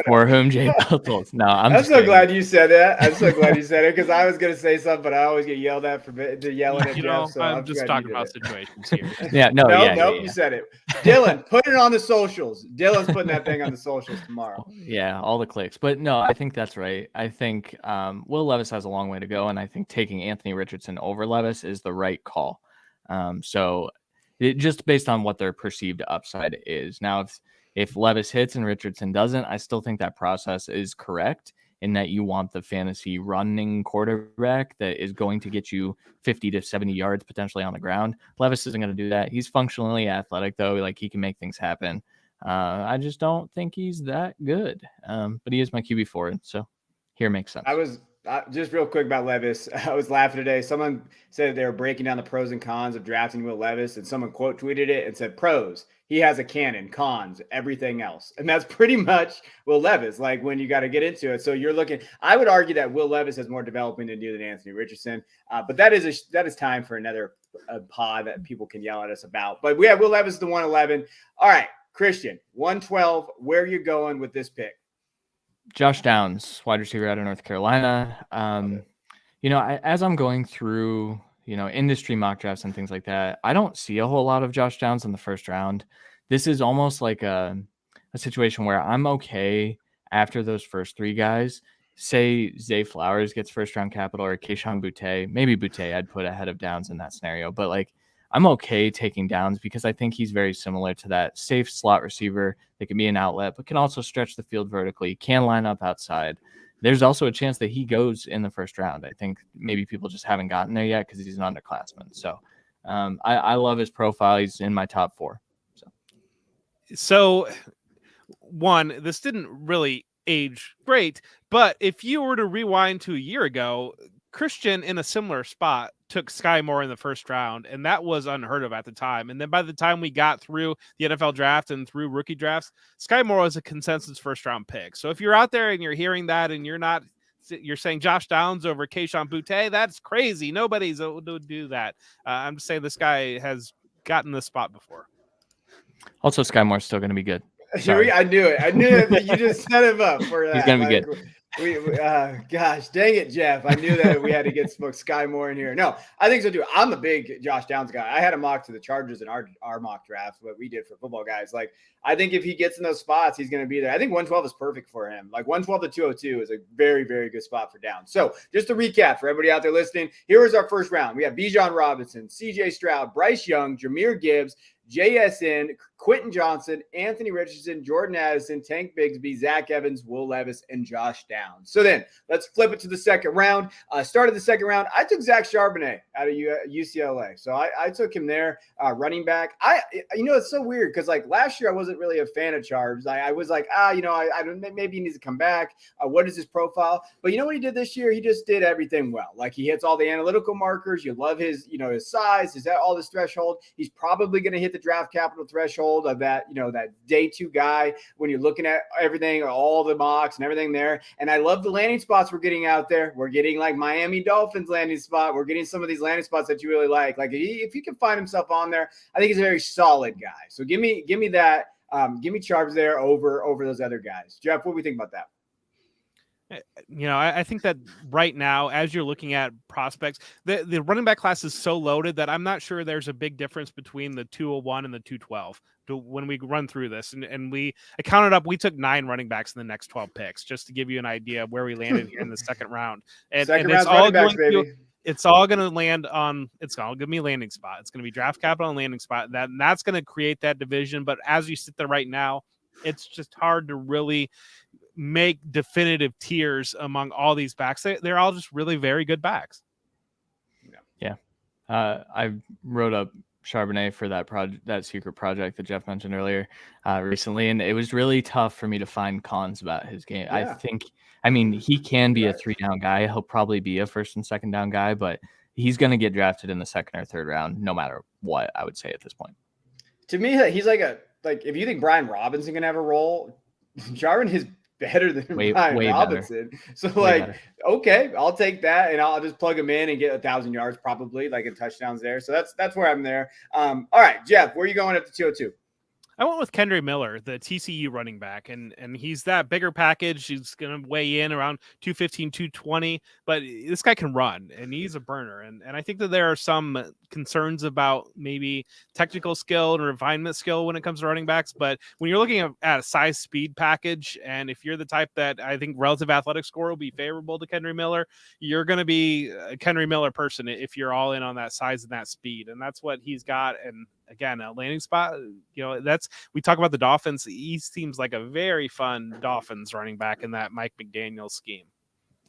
Speaker 2: For
Speaker 3: whom Jay Bell. No,
Speaker 2: I'm so glad you said that. I'm so glad you said it because I was going to say something, but I always get yelled at for yelling at Jeff. So
Speaker 1: I'm just talking about situations here.
Speaker 2: You said it. Dylan, put it on the socials. Dylan's putting that thing on the socials tomorrow.
Speaker 3: Yeah, all the clicks. But no, I think that's right. I think Will Levis has a long way to go, and I think taking Anthony Richardson over Levis is the right call. Just based on what their perceived upside is. Now, if Levis hits and Richardson doesn't, I still think that process is correct in that you want the fantasy running quarterback that is going to get you 50 to 70 yards potentially on the ground. Levis isn't going to do that. He's functionally athletic, though. Like, he can make things happen. I just don't think he's that good. But he is my QB4, so here makes sense.
Speaker 2: Just real quick about Levis. I was laughing today. Someone said they were breaking down the pros and cons of drafting Will Levis, and someone quote tweeted it and said, pros, he has a cannon, cons, everything else. And that's pretty much Will Levis, like when you got to get into it. So you're looking, I would argue that Will Levis has more developing to do than Anthony Richardson. But that is time for another pod that people can yell at us about. But we have Will Levis, the 111. All right, Christian, 112. Where are you going with this pick?
Speaker 3: Josh Downs, wide receiver out of North Carolina. As I'm going through, industry mock drafts and things like that, I don't see a whole lot of Josh Downs in the first round. This is almost like a situation where I'm okay after those first three guys. Say Zay Flowers gets first round capital or Kayshon Boutte. Maybe Boutte I'd put ahead of Downs in that scenario. But I'm okay taking Downs because I think he's very similar to that safe slot receiver that can be an outlet, but can also stretch the field vertically, can line up outside. There's also a chance that he goes in the first round. I think maybe people just haven't gotten there yet because he's an underclassman. So I love his profile. He's in my top 4.
Speaker 1: So one, this didn't really age great, but if you were to rewind to a year ago, Christian in a similar spot took Sky Moore in the first round, and that was unheard of at the time. And then by the time we got through the NFL draft and through rookie drafts, Sky Moore was a consensus first round pick. So if you're out there and you're hearing that and you're saying Josh Downs over Kayshon Boutte, that's crazy. Nobody's would do that. I'm just saying this guy has gotten this spot before.
Speaker 3: Also, Sky Moore's still going to be good.
Speaker 2: I knew it. You just set him up for that.
Speaker 3: He's going to be good.
Speaker 2: Gosh, dang it, Jeff. I knew that we had to get Sky Moore in here. No, I think so too. I'm a big Josh Downs guy. I had a mock to the Chargers in our mock draft, what we did for Footballguys. I think if he gets in those spots, he's going to be there. I think 112 is perfect for him. 112 to 202 is a very, very good spot for Downs. So just to recap for everybody out there listening, here was our first round. We have Bijan Robinson, CJ Stroud, Bryce Young, Jahmyr Gibbs, JSN, Quentin Johnson, Anthony Richardson, Jordan Addison, Tank Bigsby, Zach Evans, Will Levis, and Josh Downs. So then let's flip it to the second round. Started the second round. I took Zach Charbonnet out of UCLA. So I took him there, running back. It's so weird because last year I wasn't really a fan of Charbs. I was I don't, maybe he needs to come back. What is his profile? But you know what he did this year? He just did everything well. He hits all the analytical markers. You love his size, all this threshold. He's probably going to hit the draft capital threshold of that, that day 2 guy when you're looking at everything, all the mocks and everything there. And I love the landing spots we're getting out there. We're getting Miami Dolphins landing spot. We're getting some of these landing spots that you really like. If he can find himself on there, I think he's a very solid guy. So give me that. Give me Charbs there over those other guys. Jeff, what do we think about that?
Speaker 1: I think that right now, as you're looking at prospects, the running back class is so loaded that I'm not sure there's a big difference between the 201 and the 212 when we run through this. And I counted up, we took 9 running backs in the next 12 picks, just to give you an idea of where we landed here in the second round. And it's all it's all going to land on, it's all going to be landing spot. It's going to be draft capital and landing spot. That's going to create that division. But as you sit there right now, it's just hard to really make definitive tiers among all these backs. They're all just really very good backs.
Speaker 3: Yeah. I wrote up Charbonnet for that secret project that Jeff mentioned earlier recently, and it was really tough for me to find cons about his game. Yeah. He can be a 3-down guy. He'll probably be a first and second down guy, but he's going to get drafted in the second or third round, no matter what, I would say at this point.
Speaker 2: To me, he's if you think Brian Robinson can have a role, Jarvin, better than
Speaker 3: Way
Speaker 2: Brian
Speaker 3: better.
Speaker 2: Robinson. So
Speaker 3: Way
Speaker 2: like,
Speaker 3: better.
Speaker 2: okay, I'll take that, and I'll just plug him in and get 1,000 yards probably, like in touchdowns there. So that's where I'm there. All right, Jeff, where are you going at the 202?
Speaker 1: I went with Kendry Miller, the TCU running back, and he's that bigger package. He's going to weigh in around 215, 220, but this guy can run, and he's a burner. And I think that there are some concerns about maybe technical skill and refinement skill when it comes to running backs. But when you're looking at a size speed package, and if you're the type that I think relative athletic score will be favorable to Kendry Miller, you're going to be a Kendry Miller person if you're all in on that size and that speed. And that's what he's got. And again, a landing spot, we talk about the Dolphins. He seems like a very fun Dolphins running back in that Mike McDaniel scheme.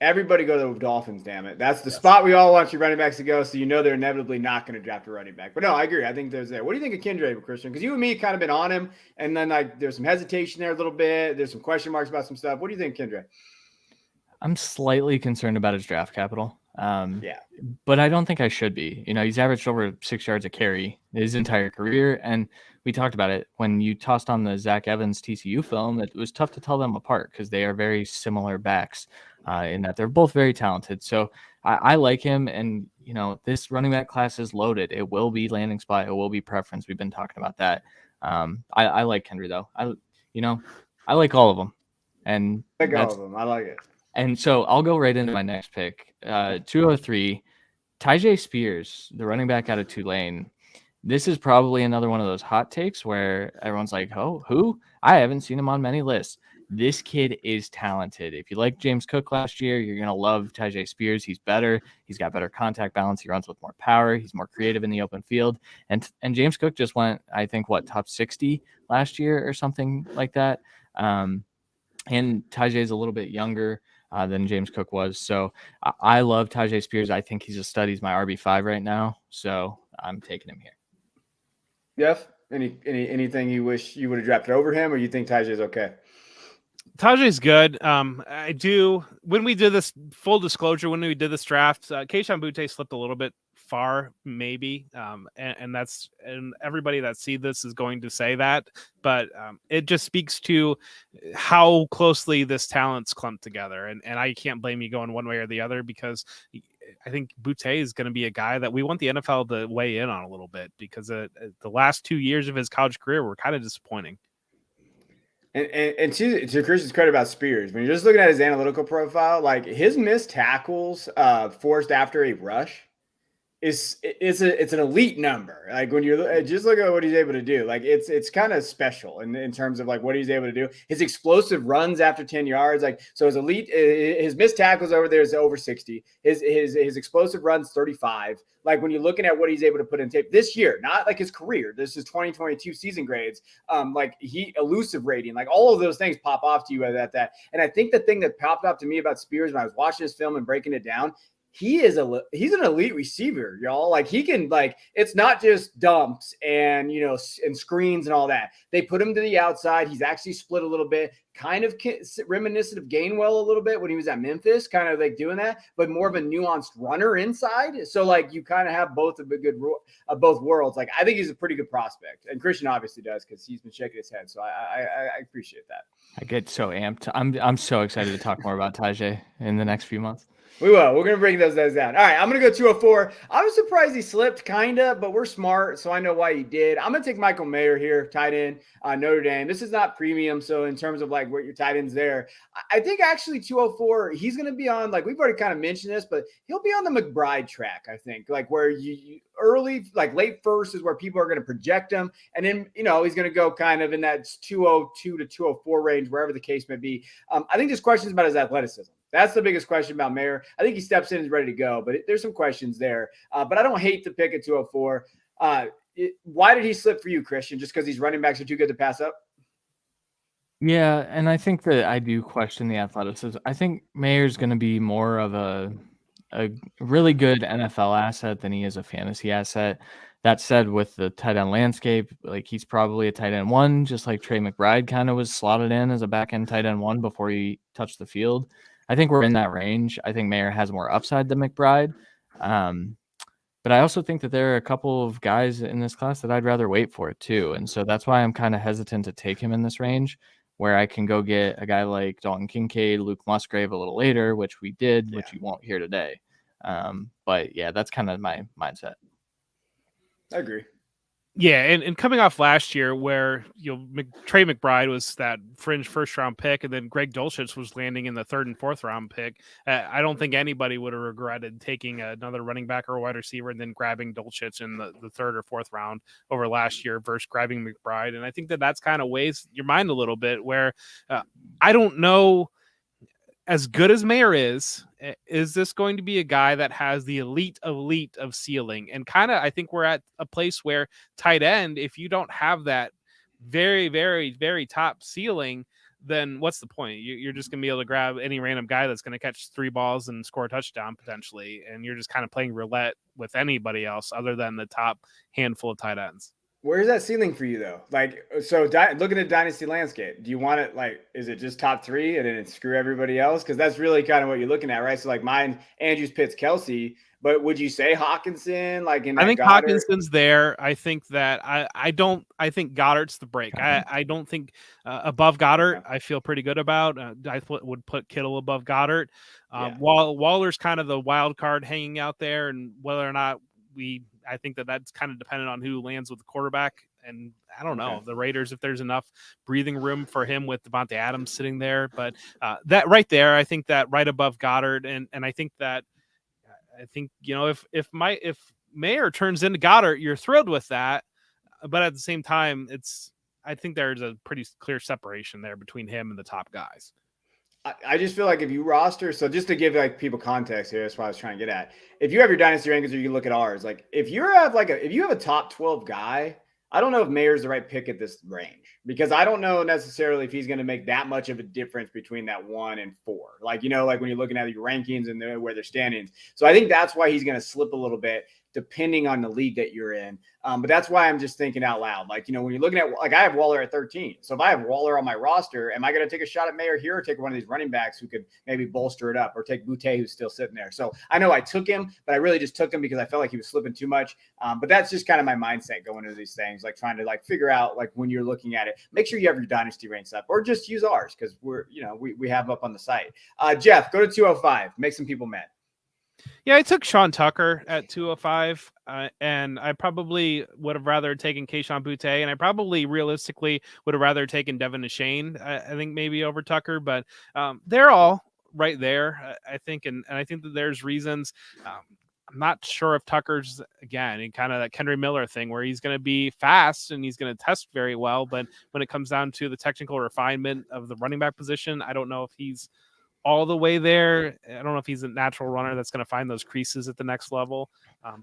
Speaker 2: Everybody go to the Dolphins, damn it. That's the spot we all want your running backs to go, so they're inevitably not going to draft a running back. But no, I agree. I think there's there. What do you think of Kendra, Christian? Because you and me kind of been on him, and then like there's some hesitation there a little bit. There's some question marks about some stuff. What do you think, Kendra?
Speaker 3: I'm slightly concerned about his draft capital.
Speaker 2: Yeah.
Speaker 3: But I don't think I should be. He's averaged over 6 yards a carry his entire career. And we talked about it when you tossed on the Zach Evans TCU film. It was tough to tell them apart because they are very similar backs in that they're both very talented. So I like him. And, this running back class is loaded. It will be landing spot. It will be preference. We've been talking about that. I like Kendry, though. I like all of them. And
Speaker 2: I like all of them. I like it.
Speaker 3: And so I'll go right into my next pick. 203, Tyjae Spears, the running back out of Tulane. This is probably another one of those hot takes where everyone's like, oh, who? I haven't seen him on many lists. This kid is talented. If you like James Cook last year, you're going to love Tyjae Spears. He's better. He's got better contact balance. He runs with more power. He's more creative in the open field. And James Cook just went, I think, top 60 last year or something like that. And Tyjae is a little bit younger than James Cook was. So I love Tyjae Spears. I think he's a stud. He's my RB5 right now. So I'm taking him here.
Speaker 2: Jeff, anything you wish you would have drafted over him, or you think Tyjae is okay?
Speaker 1: Tajae's good. I do. When we did this, full disclosure, when we did this draft, Kayshon Boutte slipped a little bit far, maybe. And everybody that sees this is going to say that, but it just speaks to how closely this talent's clumped together. And I can't blame you going one way or the other, because I think Boutte is going to be a guy that we want the NFL to weigh in on a little bit, because the last 2 years of his college career were kind of disappointing.
Speaker 2: And to Christian's credit about Spears, when you're just looking at his analytical profile, like his missed tackles forced after a rush it's an elite number. Like when you just look at what he's able to do, like it's kind of special in terms of like what he's able to do. His explosive runs after 10 yards, like so his elite, his missed tackles over there is over 60. His explosive runs 35. Like when you're looking at what he's able to put in tape this year, not like his career, this is 2022 season grades. Like elusive rating, like all of those things pop off to you at that. And I think the thing that popped off to me about Spears when I was watching this film and breaking it down, he's an elite receiver, y'all. Like he can, like, it's not just dumps and, and screens and all that. They put him to the outside. He's actually split a little bit, kind of reminiscent of Gainwell a little bit when he was at Memphis, kind of like doing that, but more of a nuanced runner inside. So like you kind of have both of both worlds. Like I think he's a pretty good prospect, and Christian obviously does because he's been shaking his head. So I appreciate that.
Speaker 3: I get so amped. I'm so excited to talk more about Tyjae in the next few months.
Speaker 2: We will. We're going to break those down. All right, I'm going to go 204. I was surprised he slipped, kind of, but we're smart, so I know why he did. I'm going to take Michael Mayer here, tight end, Notre Dame. This is not premium, so in terms of, like, what your tight end's there, I think actually 204, he's going to be on, like, we've already kind of mentioned this, but he'll be on the McBride track, I think, like, where you early, like, late first is where people are going to project him, and then, he's going to go kind of in that 202 to 204 range, wherever the case may be. I think there's questions about his athleticism. That's the biggest question about Mayer. I think he steps in and is ready to go, but there's some questions there. But I don't hate the pick at 204. Why did he slip for you, Christian? Just because these running backs are too good to pass up?
Speaker 3: Yeah, and I think that I do question the athleticism. I think Mayer's going to be more of a really good NFL asset than he is a fantasy asset. That said, with the tight end landscape, like he's probably a tight end one, just like Trey McBride kind of was slotted in as a back end tight end one before he touched the field. I think we're in that range. I think Mayer has more upside than McBride. But I also think that there are a couple of guys in this class that I'd rather wait for it too. And so that's why I'm kind of hesitant to take him in this range. where I can go get a guy like Dalton Kincaid, Luke Musgrave a little later, which we did, which you won't hear today. But yeah, that's kind of my mindset.
Speaker 2: I agree.
Speaker 1: Yeah, and coming off last year where Trey McBride was that fringe first round pick, and then Greg Dulcich was landing in the 3rd and 4th round pick. I don't think anybody would have regretted taking another running back or wide receiver and then grabbing Dulcich in the 3rd or 4th round over last year versus grabbing McBride. And I think that's kind of weighs your mind a little bit. Where I don't know. As good as Mayer is this going to be a guy that has the elite of ceiling? And kind of, I think we're at a place where tight end, if you don't have that very, very, very top ceiling, then what's the point? You're just going to be able to grab any random guy that's going to catch 3 balls and score a touchdown potentially. And you're just kind of playing roulette with anybody else other than the top handful of tight ends.
Speaker 2: Where's that ceiling for you though? Like, so looking at dynasty landscape, do you want it like, is it just top 3 and then screw everybody else? Because that's really kind of what you're looking at, right? So like mine, Andrews, Pitts, Kelsey, but would you say Hawkinson? Like I
Speaker 1: think
Speaker 2: Goddard?
Speaker 1: Hawkinson's there. I think that I think Goddard's the break. I don't think above Goddard. I feel pretty good about. I would put Kittle above Goddard. While Waller's kind of the wild card hanging out there, and whether or not I think that's kind of dependent on who lands with the quarterback. And I don't know the Raiders, if there's enough breathing room for him with Devontae Adams sitting there. But that right there, I think that right above Goddard. And I think that, if Mayer turns into Goddard, you're thrilled with that. But at the same time, I think there's a pretty clear separation there between him and the top guys.
Speaker 2: I just feel like if you roster, so just to give like people context here, that's what I was trying to get at. If you have your dynasty rankings, or you can look at ours, like if you have a top 12 guy, I don't know if Mayer's the right pick at this range, because I don't know necessarily if he's going to make that much of a difference between that 1 and 4. Like, like when you're looking at your rankings and where they're standing. So I think that's why he's going to slip a little bit depending on the league that you're in. But that's why I'm just thinking out loud. Like, when you're looking at, like, I have Waller at 13. So if I have Waller on my roster, am I going to take a shot at Mayer here, or take one of these running backs who could maybe bolster it up, or take Boutte, who's still sitting there? So I know I took him, but I really just took him because I felt like he was slipping too much. But that's just kind of my mindset going into these things, like trying to like figure out, like, when you're looking at it, make sure you have your dynasty ranks up, or just use ours, because we have up on the site. Jeff, go to 205, make some people mad.
Speaker 1: Yeah, I took Sean Tucker at 205, and I probably would have rather taken Kayshon Boutte, and I probably realistically would have rather taken Devin Achane, I think, maybe over Tucker, but they're all right there, I think, and I think that there's reasons. I'm not sure if Tucker's, again, kind of that Kendry Miller thing where he's going to be fast and he's going to test very well, but when it comes down to the technical refinement of the running back position, I don't know if he's all the way there. I don't know if he's a natural runner that's going to find those creases at the next level.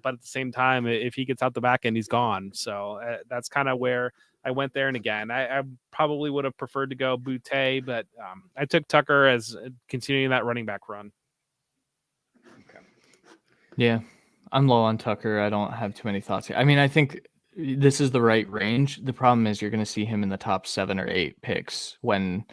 Speaker 1: But at the same time, if he gets out the back end, he's gone. So that's kind of where I went there. And again, I probably would have preferred to go Boutte, but I took Tucker as continuing that running back run.
Speaker 3: Okay. Yeah, I'm low on Tucker. I don't have too many thoughts here. I mean, I think this is the right range. The problem is you're going to see him in the top 7 or 8 picks when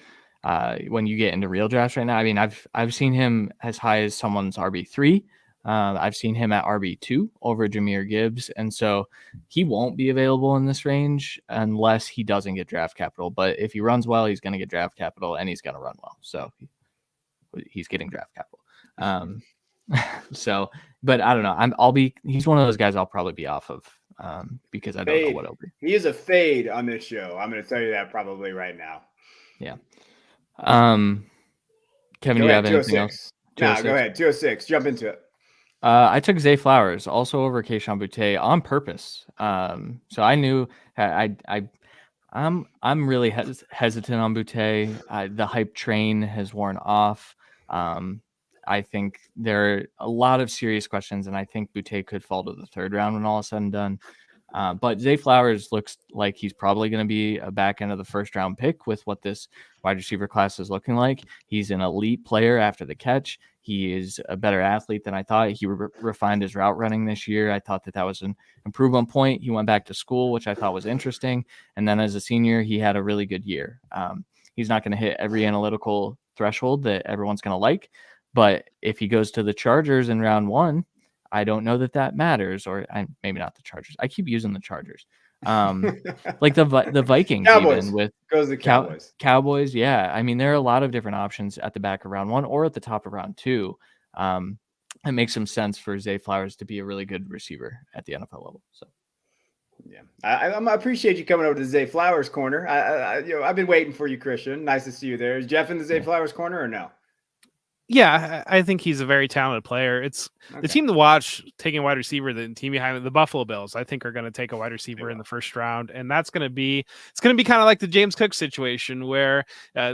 Speaker 3: you get into real drafts right now. I mean, I've seen him as high as someone's RB3. I've seen him at RB2 over Jahmyr Gibbs. And so he won't be available in this range unless he doesn't get draft capital. But if he runs well, he's going to get draft capital, and he's going to run well. So he's getting draft capital. So, but I don't know. He's one of those guys I'll probably be off of because I don't know what it'll be.
Speaker 2: He is a fade on this show. I'm going to tell you that probably right now.
Speaker 3: Yeah. Kevin, do you have anything else?
Speaker 2: No, go ahead. 206. Jump into it.
Speaker 3: I took Zay Flowers also over Kayshon Boutte on purpose. So I knew I'm really hesitant on Boutte. The hype train has worn off. I think there are a lot of serious questions, and I think Boutte could fall to the 3rd round when all is said and done. But Zay Flowers looks like he's probably going to be a back end of the 1st round pick with what this wide receiver class is looking like. He's an elite player after the catch. He is a better athlete than I thought. He refined his route running this year. I thought that was an improvement point. He went back to school, which I thought was interesting. And then as a senior, he had a really good year. He's not going to hit every analytical threshold that everyone's going to like. But if he goes to the Chargers in round 1, I don't know that matters, or maybe not the Chargers. I keep using the Chargers. Like the Vikings
Speaker 2: Cowboys.
Speaker 3: even with
Speaker 2: Goes the Cowboys.
Speaker 3: Cowboys. Yeah. I mean, there are a lot of different options at the back of round 1 or at the top of round 2. It makes some sense for Zay Flowers to be a really good receiver at the NFL level. So.
Speaker 2: Yeah, I appreciate you coming over to the Zay Flowers corner. I've been waiting for you, Christian. Nice to see you there. Is Jeff in the Zay Flowers corner or no?
Speaker 1: Yeah, I think he's a very talented player. It's the team to watch taking a wide receiver. The team behind it, the Buffalo Bills, I think are going to take a wide receiver in the first round, and it's going to be kind of like the James Cook situation where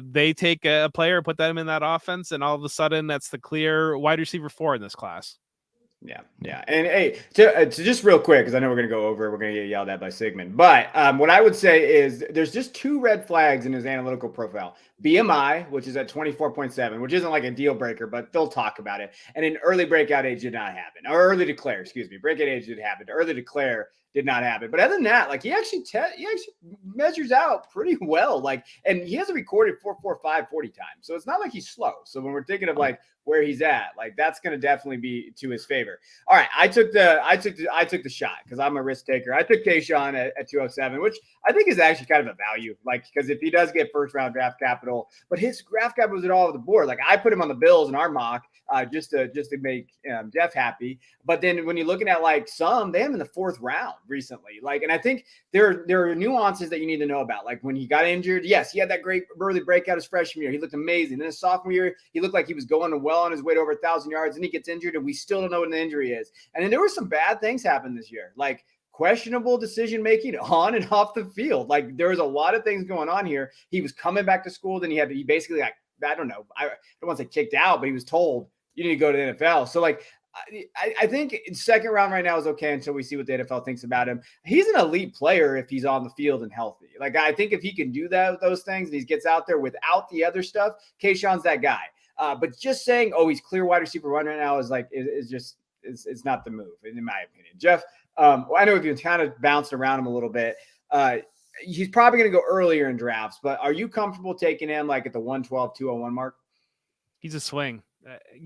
Speaker 1: they take a player, put them in that offense, and all of a sudden that's the clear wide receiver 4 in this class.
Speaker 2: Yeah. And hey, to just real quick, because I know we're going to go over, we're going to get yelled at by Sigmund. But what I would say is there's just 2 red flags in his analytical profile. BMI, which is at 24.7, which isn't like a deal breaker, but they'll talk about it. And an early breakout age did not happen. Or early declare, excuse me. Breakout age did happen. Early declare did not happen. But other than that, like he actually measures out pretty well. Like, and he hasn't recorded 4.45 40 times. So it's not like he's slow. So when we're thinking of like where he's at, like that's going to definitely be to his favor. All right, I took the shot because I'm a risk taker. I took Tayshaun at 207, which I think is actually kind of a value, like because if he does get first round draft capital, but his draft capital was at all over the board. Like I put him on the Bills in our mock just to make Jeff happy. But then when you're looking at like some, they have him in the 4th round recently. Like, and I think there are nuances that you need to know about. Like when he got injured, yes, he had that great early breakout his freshman year. He looked amazing. Then his sophomore year, he looked like he was going well on his way to over 1,000 yards, and he gets injured, and we still don't know what the injury is. And then there were some bad things happen this year, like questionable decision making on and off the field. Like there was a lot of things going on here. He was coming back to school, then he basically like I don't know, I don't want to say kicked out, but he was told you need to go to the NFL. So like I think second round right now is okay until we see what the NFL thinks about him. He's an elite player if he's on the field and healthy. Like I think if he can do those things and he gets out there without the other stuff, Kayshawn's that guy. But just saying, oh, he's clear wide receiver 1 right now is like it's not the move in my opinion. Jeff, I know if you kind of bounced around him a little bit. He's probably going to go earlier in drafts, but are you comfortable taking him like at the 112, 201 mark?
Speaker 1: He's a swing.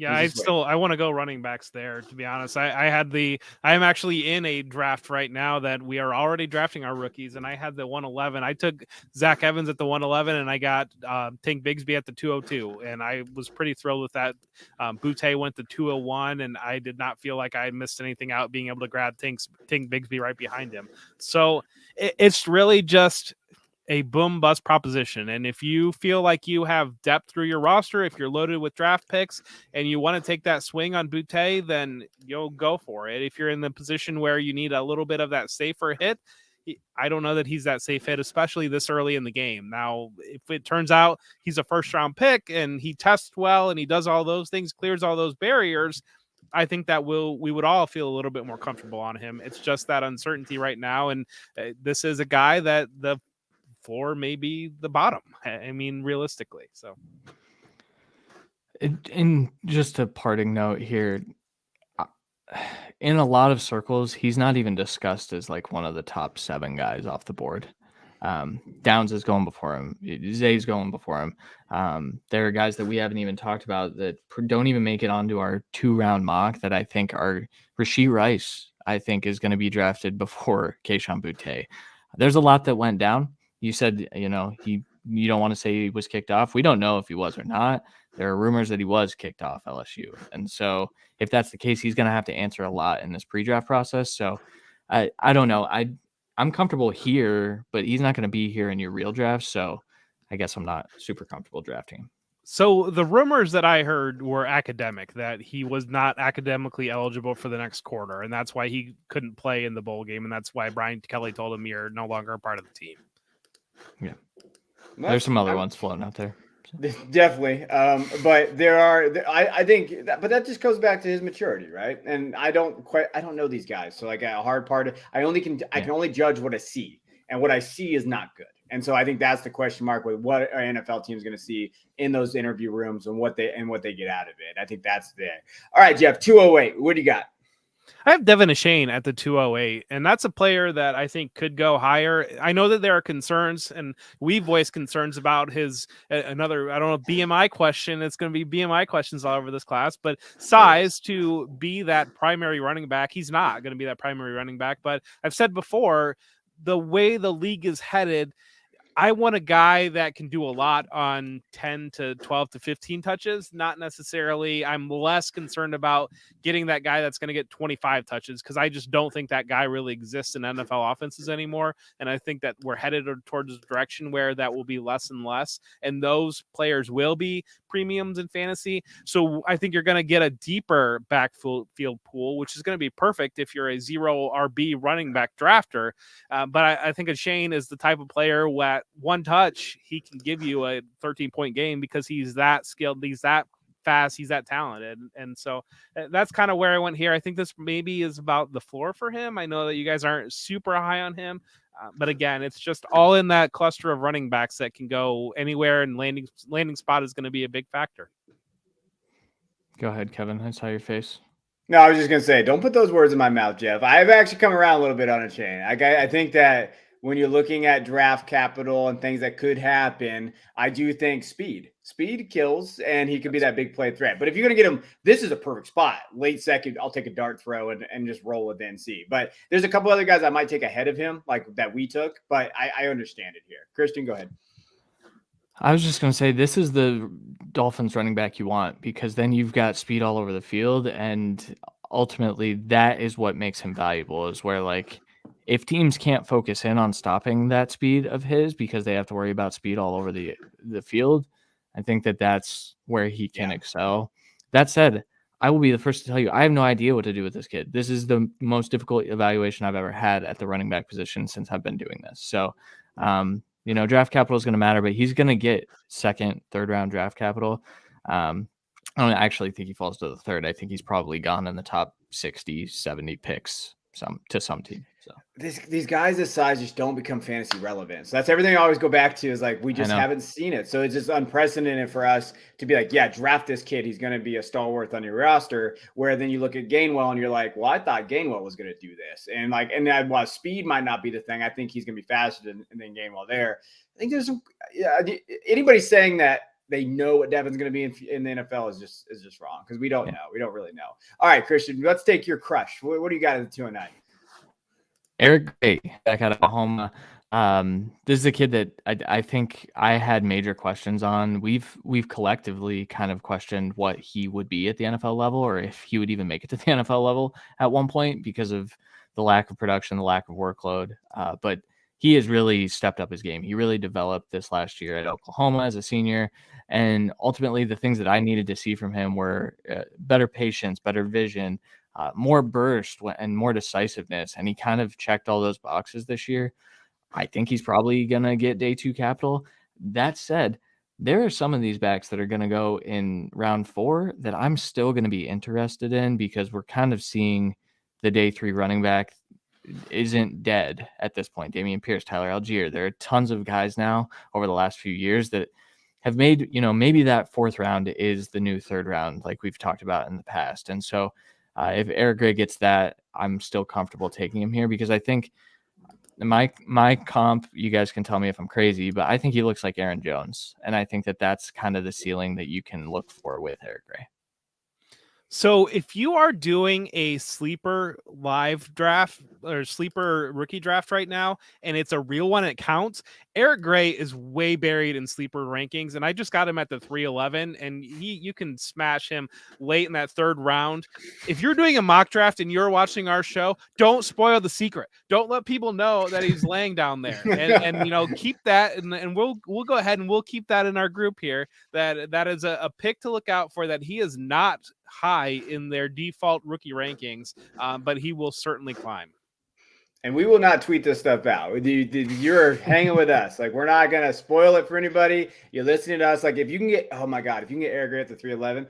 Speaker 1: I want to go running backs there, to be honest. I am actually in a draft right now that we are already drafting our rookies, and I had the 111. I took Zach Evans at the 111, and I got Tank Bigsby at the 202, and I was pretty thrilled with that. Boutte went to 201, and I did not feel like I missed anything out being able to grab Tank Bigsby right behind him. So it's really just a boom bust proposition. And if you feel like you have depth through your roster, if you're loaded with draft picks and you want to take that swing on Boutte, then you'll go for it. If you're in the position where you need a little bit of that safer hit, I don't know that he's that safe hit, especially this early in the game. Now, if it turns out he's a first round pick and he tests well and he does all those things, clears all those barriers, I think that we would all feel a little bit more comfortable on him. It's just that uncertainty right now. And this is a guy that the floor may be the bottom. I mean, realistically. So,
Speaker 3: in just a parting note here, in a lot of circles, he's not even discussed as like one of the top 7 guys off the board. Downs is going before him. Zay's going before him. There are guys that we haven't even talked about that don't even make it onto our 2-round mock that I think are Rashee Rice, I think is going to be drafted before Kayshon Boutte. There's a lot that went down. You said, you don't want to say he was kicked off. We don't know if he was or not. There are rumors that he was kicked off LSU. And so if that's the case, he's going to have to answer a lot in this pre-draft process. So I don't know. I'm comfortable here, but he's not going to be here in your real draft. So I guess I'm not super comfortable drafting him.
Speaker 1: So the rumors that I heard were academic, that he was not academically eligible for the next quarter. And that's why he couldn't play in the bowl game. And that's why Brian Kelly told him you're no longer a part of the team.
Speaker 3: Yeah. There's some other ones floating out there.
Speaker 2: Definitely. But there are, I think, but that just goes back to his maturity, right? And I don't know these guys. So like a hard part, I can only judge what I see, and what I see is not good. And so I think that's the question mark with what our NFL team is going to see in those interview rooms and what they get out of it. I think that's there. All right, Jeff, 208. What do you got?
Speaker 1: I have Devin Achane at the 208, and that's a player that I think could go higher. I know that there are concerns, and we voiced concerns about his BMI question. It's going to be BMI questions all over this class, but size to be that primary running back, he's not going to be that primary running back. But I've said before, the way the league is headed, I want a guy that can do a lot on 10 to 12 to 15 touches. Not necessarily. I'm less concerned about getting that guy that's going to get 25 touches because I just don't think that guy really exists in NFL offenses anymore. And I think that we're headed towards a direction where that will be less and less. And those players will be premiums in fantasy. So I think you're going to get a deeper backfield pool, which is going to be perfect if you're a 0 RB running back drafter. But I think Shane is the type of player that one touch, he can give you a 13-point game because he's that skilled, he's that fast, he's that talented. And so that's kind of where I went here. I think this maybe is about the floor for him. I know that you guys aren't super high on him, but again, it's just all in that cluster of running backs that can go anywhere, and landing spot is going to be a big factor.
Speaker 3: Go ahead, Kevin. I saw your face.
Speaker 2: No, I was just going to say, don't put those words in my mouth, Jeff. I've actually come around a little bit on Achane. I think that when you're looking at draft capital and things that could happen, I do think speed kills, and he could be that big play threat. But if you're going to get him, this is a perfect spot. Late second, I'll take a dart throw and just roll with NC. But there's a couple other guys I might take ahead of him, like that we took. But I understand it here. Christian, go ahead.
Speaker 3: I was just going to say, this is the Dolphins running back you want, because then you've got speed all over the field. And ultimately, that is what makes him valuable, is where, like, if teams can't focus in on stopping that speed of his because they have to worry about speed all over the field, I think that that's where he can excel. That said, I will be the first to tell you, I have no idea what to do with this kid. This is the most difficult evaluation I've ever had at the running back position since I've been doing this. So, draft capital is going to matter, but he's going to get second, third round draft capital. I don't actually think he falls to the third. I think he's probably gone in the top 60, 70 picks to some team. So
Speaker 2: these guys this size just don't become fantasy relevant. So that's everything I always go back to, is like, we just haven't seen it. So it's just unprecedented for us to be like, yeah, draft this kid. He's going to be a stalwart on your roster. Where then you look at Gainwell and you're like, well, I thought Gainwell was going to do this. And while speed might not be the thing, I think he's going to be faster than Gainwell there. I think there's some, anybody saying that they know what Devin's going to be in the NFL is just wrong, because we don't know. We don't really know. All right, Christian, let's take your crush. What do you got at the 209?
Speaker 3: Eric Gray, back out of Oklahoma. This is a kid that I think I had major questions on. We've collectively kind of questioned what he would be at the NFL level, or if he would even make it to the NFL level at one point, because of the lack of production, the lack of workload. But he has really stepped up his game. He really developed this last year at Oklahoma as a senior. And ultimately, the things that I needed to see from him were better patience, better vision, more burst, and more decisiveness. And he kind of checked all those boxes this year. I think he's probably going to get day 2 capital. That said, there are some of these backs that are going to go in round 4 that I'm still going to be interested in, because we're kind of seeing the day 3 running back isn't dead at this point. Dameon Pierce, Tyler Algier. There are tons of guys now over the last few years that have made, maybe that 4th round is the new 3rd round, like we've talked about in the past. And so if Eric Gray gets that, I'm still comfortable taking him here, because I think my comp, you guys can tell me if I'm crazy, but I think he looks like Aaron Jones. And I think that that's kind of the ceiling that you can look for with Eric Gray.
Speaker 1: So if you are doing a sleeper live draft or sleeper rookie draft right now, and it's a real one, it counts. Eric Gray is way buried in sleeper rankings, and I just got him at the 311, and you can smash him late in that 3rd round. If you're doing a mock draft and you're watching our show, don't spoil the secret. Don't let people know that he's laying down there, and keep that, and we'll go ahead and we'll keep that in our group here. That is a pick to look out for. That he is not high in their default rookie rankings, but he will certainly climb.
Speaker 2: And we will not tweet this stuff out. You're hanging with us. Like, we're not going to spoil it for anybody. You're listening to us. Like, if you can get, oh my God, if you can get Eric Gray at the 311,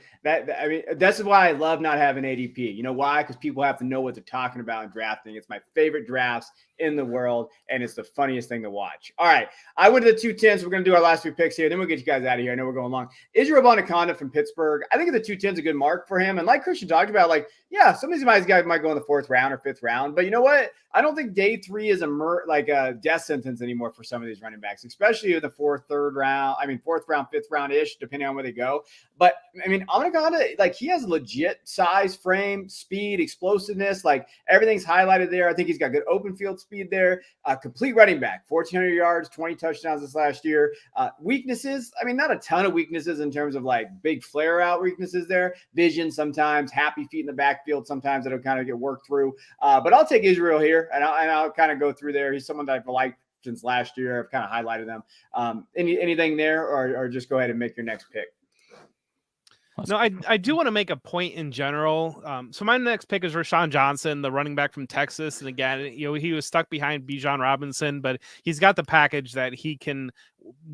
Speaker 2: that's why I love not having ADP. You know why? Because people have to know what they're talking about in drafting. It's my favorite drafts in the world, and it's the funniest thing to watch. All right, I went to the 210s. We're going to do our last 3 picks here, then we'll get you guys out of here. I know we're going long. Israel Abonaconda from Pittsburgh. I think the 210 is a good mark for him. And like Christian talked about, like, yeah, some of these guys might go in the 4th round or 5th round. But you know what? I don't think day 3 is a death sentence anymore for some of these running backs, especially in the 4th round, 5th round-ish, depending on where they go. But, Abonaconda, like, he has legit size, frame, speed, explosiveness. Like, everything's highlighted there. I think he's got good open field speed there. Complete running back, 1,400 yards, 20 touchdowns this last year. Weaknesses, I mean, not a ton of weaknesses in terms of like big flare out weaknesses there. Vision sometimes, happy feet in the backfield sometimes that'll kind of get worked through. But I'll take Israel here, and I'll kind of go through there. He's someone that I've liked since last year. I've kind of highlighted them. Anything there, or just go ahead and make your next pick?
Speaker 1: No, I do want to make a point in general. So my next pick is Rashawn Johnson, the running back from Texas. And again, he was stuck behind Bijan Robinson, but he's got the package that he can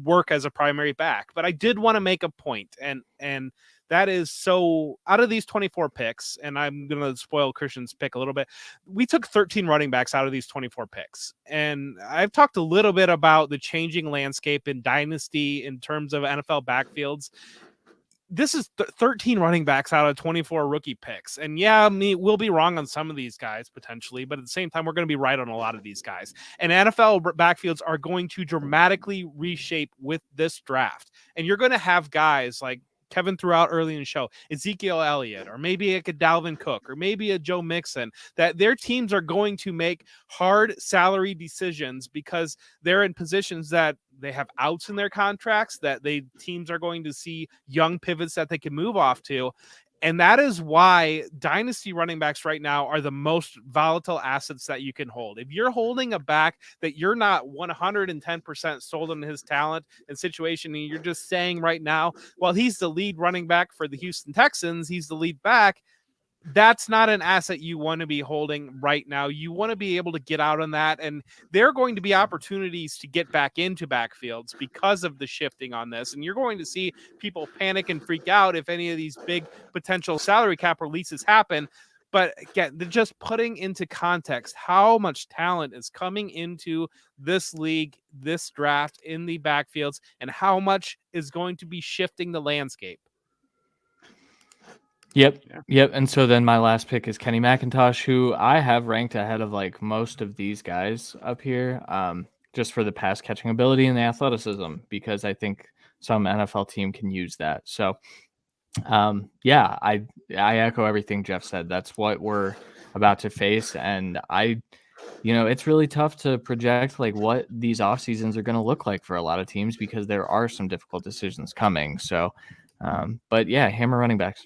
Speaker 1: work as a primary back. But I did want to make a point, and that is, so out of these 24 picks, and I'm going to spoil Christian's pick a little bit, we took 13 running backs out of these 24 picks. And I've talked a little bit about the changing landscape in Dynasty in terms of NFL backfields. This is 13 running backs out of 24 rookie picks. And yeah, we'll be wrong on some of these guys potentially, but at the same time, we're going to be right on a lot of these guys. And NFL backfields are going to dramatically reshape with this draft. And you're going to have guys like Kevin threw out early in the show, Ezekiel Elliott, or maybe a Dalvin Cook, or maybe a Joe Mixon, that their teams are going to make hard salary decisions because they're in positions that they have outs in their contracts, that teams are going to see young pivots that they can move off to. And that is why dynasty running backs right now are the most volatile assets that you can hold. If you're holding a back that you're not 110% sold on his talent and situation, and you're just saying right now, well, he's the lead running back for the Houston Texans, he's the lead back, that's not an asset you want to be holding right now. You want to be able to get out on that. And there are going to be opportunities to get back into backfields because of the shifting on this. And you're going to see people panic and freak out if any of these big potential salary cap releases happen. But again, just putting into context how much talent is coming into this league, this draft in the backfields, and how much is going to be shifting the landscape.
Speaker 3: Yep. And so then my last pick is Kenny McIntosh, who I have ranked ahead of like most of these guys up here, just for the pass catching ability and the athleticism, because I think some NFL team can use that. So, I echo everything Jeff said. That's what we're about to face. And it's really tough to project like what these off seasons are going to look like for a lot of teams, because there are some difficult decisions coming. So, but yeah, hammer running backs.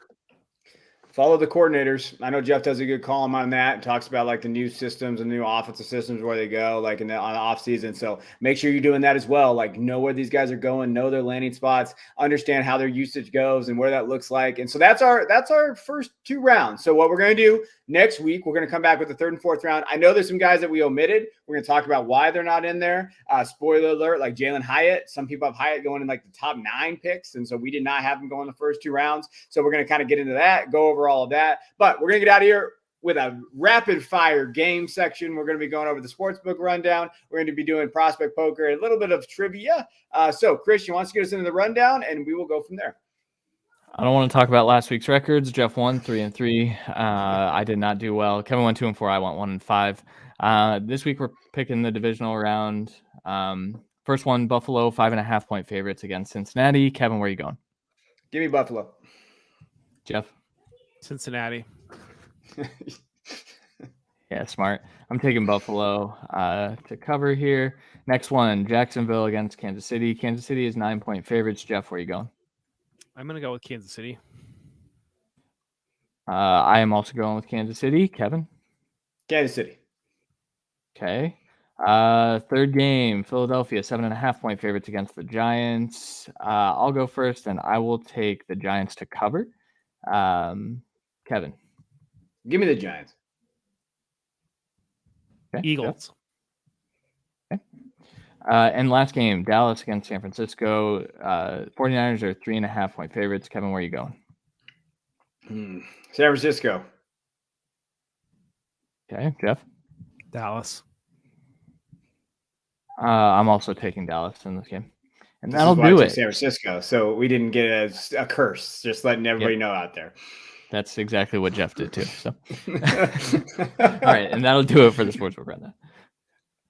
Speaker 2: Follow the coordinators. I know Jeff does a good column on that and talks about like the new systems and new offensive systems, where they go like on the off season. So make sure you're doing that as well. Like know where these guys are going, know their landing spots, understand how their usage goes and where that looks like. And so that's our first 2 rounds. So what we're going to do next week, we're going to come back with the 3rd and 4th round. I know there's some guys that we omitted. We're going to talk about why they're not in there. Spoiler alert, like Jalen Hyatt. Some people have Hyatt going in like the top 9 picks. And so we did not have him go in the first 2 rounds. So we're going to kind of get into that, go over all of that. But we're going to get out of here with a rapid fire game section. We're going to be going over the sportsbook rundown. We're going to be doing prospect poker, a little bit of trivia. So Christian wants to get us into the rundown, and we will go from there.
Speaker 3: I don't want to talk about last week's records. Jeff won 3-3. I did not do well. Kevin went 2-4. I went 1-5. This week we're picking the divisional round. First one, Buffalo, 5.5 point favorites against Cincinnati. Kevin, where are you going?
Speaker 2: Give me Buffalo.
Speaker 3: Jeff?
Speaker 1: Cincinnati.
Speaker 3: Yeah, smart. I'm taking Buffalo to cover here. Next one, Jacksonville against Kansas City. Kansas City is 9-point favorites. Jeff, where are you going?
Speaker 1: I'm going to go with Kansas City.
Speaker 3: I am also going with Kansas City. Kevin?
Speaker 2: Kansas City.
Speaker 3: Okay. Third game, Philadelphia, 7.5 point favorites against the Giants. I'll go first, and I will take the Giants to cover. Kevin?
Speaker 2: Give me the Giants.
Speaker 3: Okay.
Speaker 1: Eagles.
Speaker 3: Okay. And last game, Dallas against San Francisco. 49ers are 3.5 point favorites. Kevin, where are you going?
Speaker 2: San Francisco.
Speaker 3: Okay, Jeff?
Speaker 1: Dallas.
Speaker 3: I'm also taking Dallas in this game. And
Speaker 2: This
Speaker 3: that'll
Speaker 2: is why I
Speaker 3: do
Speaker 2: took
Speaker 3: it.
Speaker 2: San Francisco, so we didn't get a curse. Just letting everybody know out there.
Speaker 3: That's exactly what Jeff did too. So, all right, and that'll do it for the Sportsbook Rundown.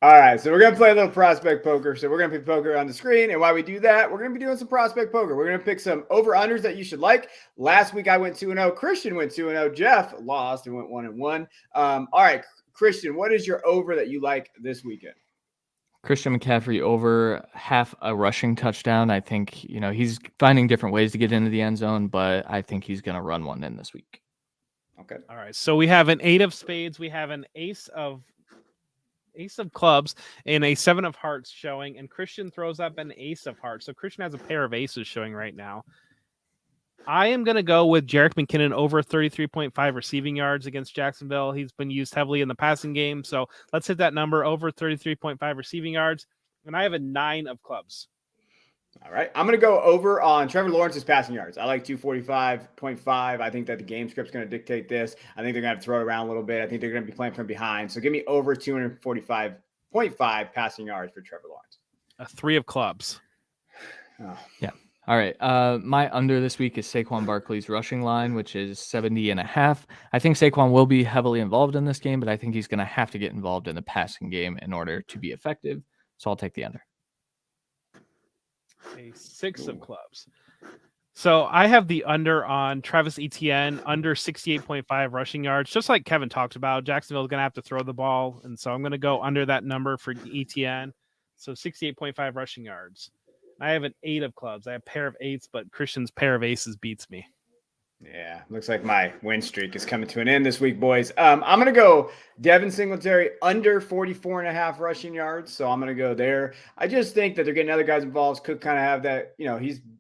Speaker 2: All right, so we're going to play a little prospect poker. So we're going to pick poker on the screen. And while we do that, we're going to be doing some prospect poker. We're going to pick some over-unders that you should like. Last week I went 2-0. Christian went 2-0. Jeff lost and went 1-1. All right, Christian, what is your over that you like this weekend?
Speaker 3: Christian McCaffrey over half a rushing touchdown. I think, he's finding different ways to get into the end zone, but I think he's going to run one in this week.
Speaker 2: Okay.
Speaker 1: All right. So we have an 8 of spades. We have an ace of clubs and a 7 of hearts showing, and Christian throws up an ace of hearts. So Christian has a pair of aces showing right now. I am going to go with Jerick McKinnon over 33.5 receiving yards against Jacksonville. He's been used heavily in the passing game. So let's hit that number, over 33.5 receiving yards. And I have a 9 of clubs.
Speaker 2: All right. I'm going to go over on Trevor Lawrence's passing yards. I like 245.5. I think that the game script's going to dictate this. I think they're going to have to throw it around a little bit. I think they're going to be playing from behind. So give me over 245.5 passing yards for Trevor Lawrence.
Speaker 1: A 3 of clubs.
Speaker 2: Oh.
Speaker 3: Yeah. All right. My under this week is Saquon Barkley's rushing line, which is 70.5. I think Saquon will be heavily involved in this game, but I think he's going to have to get involved in the passing game in order to be effective. So I'll take the under.
Speaker 1: A 6 of clubs. So I have the under on Travis Etienne, under 68.5 rushing yards. Just like Kevin talked about, Jacksonville is going to have to throw the ball. And so I'm going to go under that number for Etienne. So 68.5 rushing yards. I have an 8 of clubs. I have a pair of 8s, but Christian's pair of aces beats me.
Speaker 2: Yeah, looks like my win streak is coming to an end this week, boys. I'm going to go Devin Singletary under 44.5 rushing yards. So I'm going to go there. I just think that they're getting other guys involved. Could kind of have that,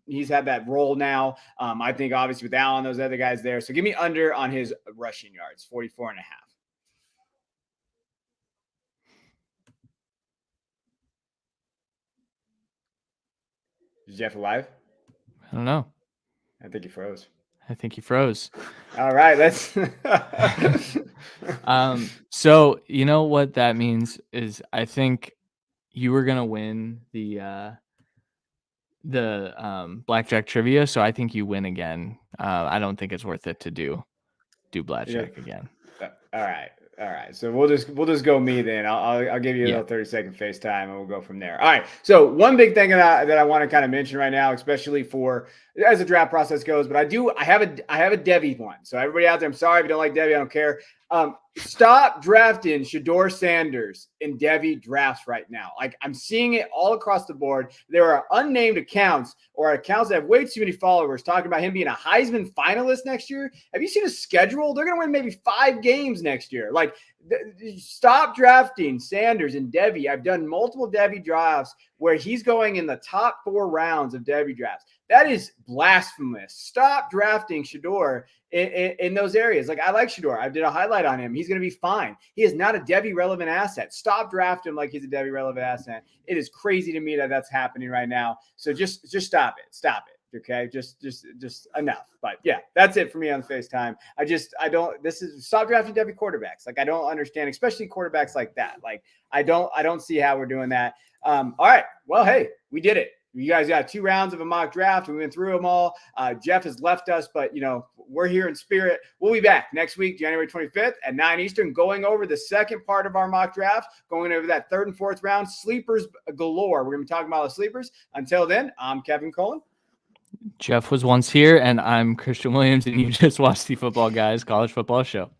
Speaker 2: he's had that role now. I think obviously with Allen, those other guys there. So give me under on his rushing yards, 44.5. Is Jeff alive?
Speaker 3: I don't know.
Speaker 2: I think he froze.
Speaker 3: I think he froze.
Speaker 2: All right, let's.
Speaker 3: So you know what that means is I think you were gonna win the blackjack trivia, so I think you win again. I don't think it's worth it to do blackjack again.
Speaker 2: All right. So we'll just go me then. I'll give you a little 30-second FaceTime and we'll go from there. All right. So one big thing that I want to kind of mention right now, especially for as the draft process goes, but I have a Devy one. So everybody out there, I'm sorry if you don't like Devy, I don't care. Stop drafting Shedeur Sanders in Devy drafts right now. Like I'm seeing it all across the board. There are unnamed accounts or accounts that have way too many followers talking about him being a Heisman finalist next year. Have you seen his schedule? They're going to win maybe 5 games next year. Like stop drafting Sanders and Devy. I've done multiple Devy drafts where he's going in the top 4 rounds of Devy drafts. That is blasphemous. Stop drafting Shedeur in those areas. Like I like Shedeur. I did a highlight on him. He's going to be fine. He is not a Devy relevant asset. Stop drafting him like he's a Devy relevant asset. It is crazy to me that that's happening right now. So just stop it. Stop it. Okay. Just enough. But yeah, that's it for me on FaceTime. Stop drafting Devy quarterbacks. Like I don't understand, especially quarterbacks like that. Like I don't see how we're doing that. All right. Well, hey, we did it. You guys got 2 rounds of a mock draft. We went through them all. Jeff has left us, but, we're here in spirit. We'll be back next week, January 25th at 9 Eastern, going over the second part of our mock draft, going over that 3rd and 4th round. Sleepers galore. We're going to be talking about the sleepers. Until then, I'm Kevin Coleman.
Speaker 3: Jeff was once here, and I'm Christian Williams, and you just watched the Football Guys College Football Show.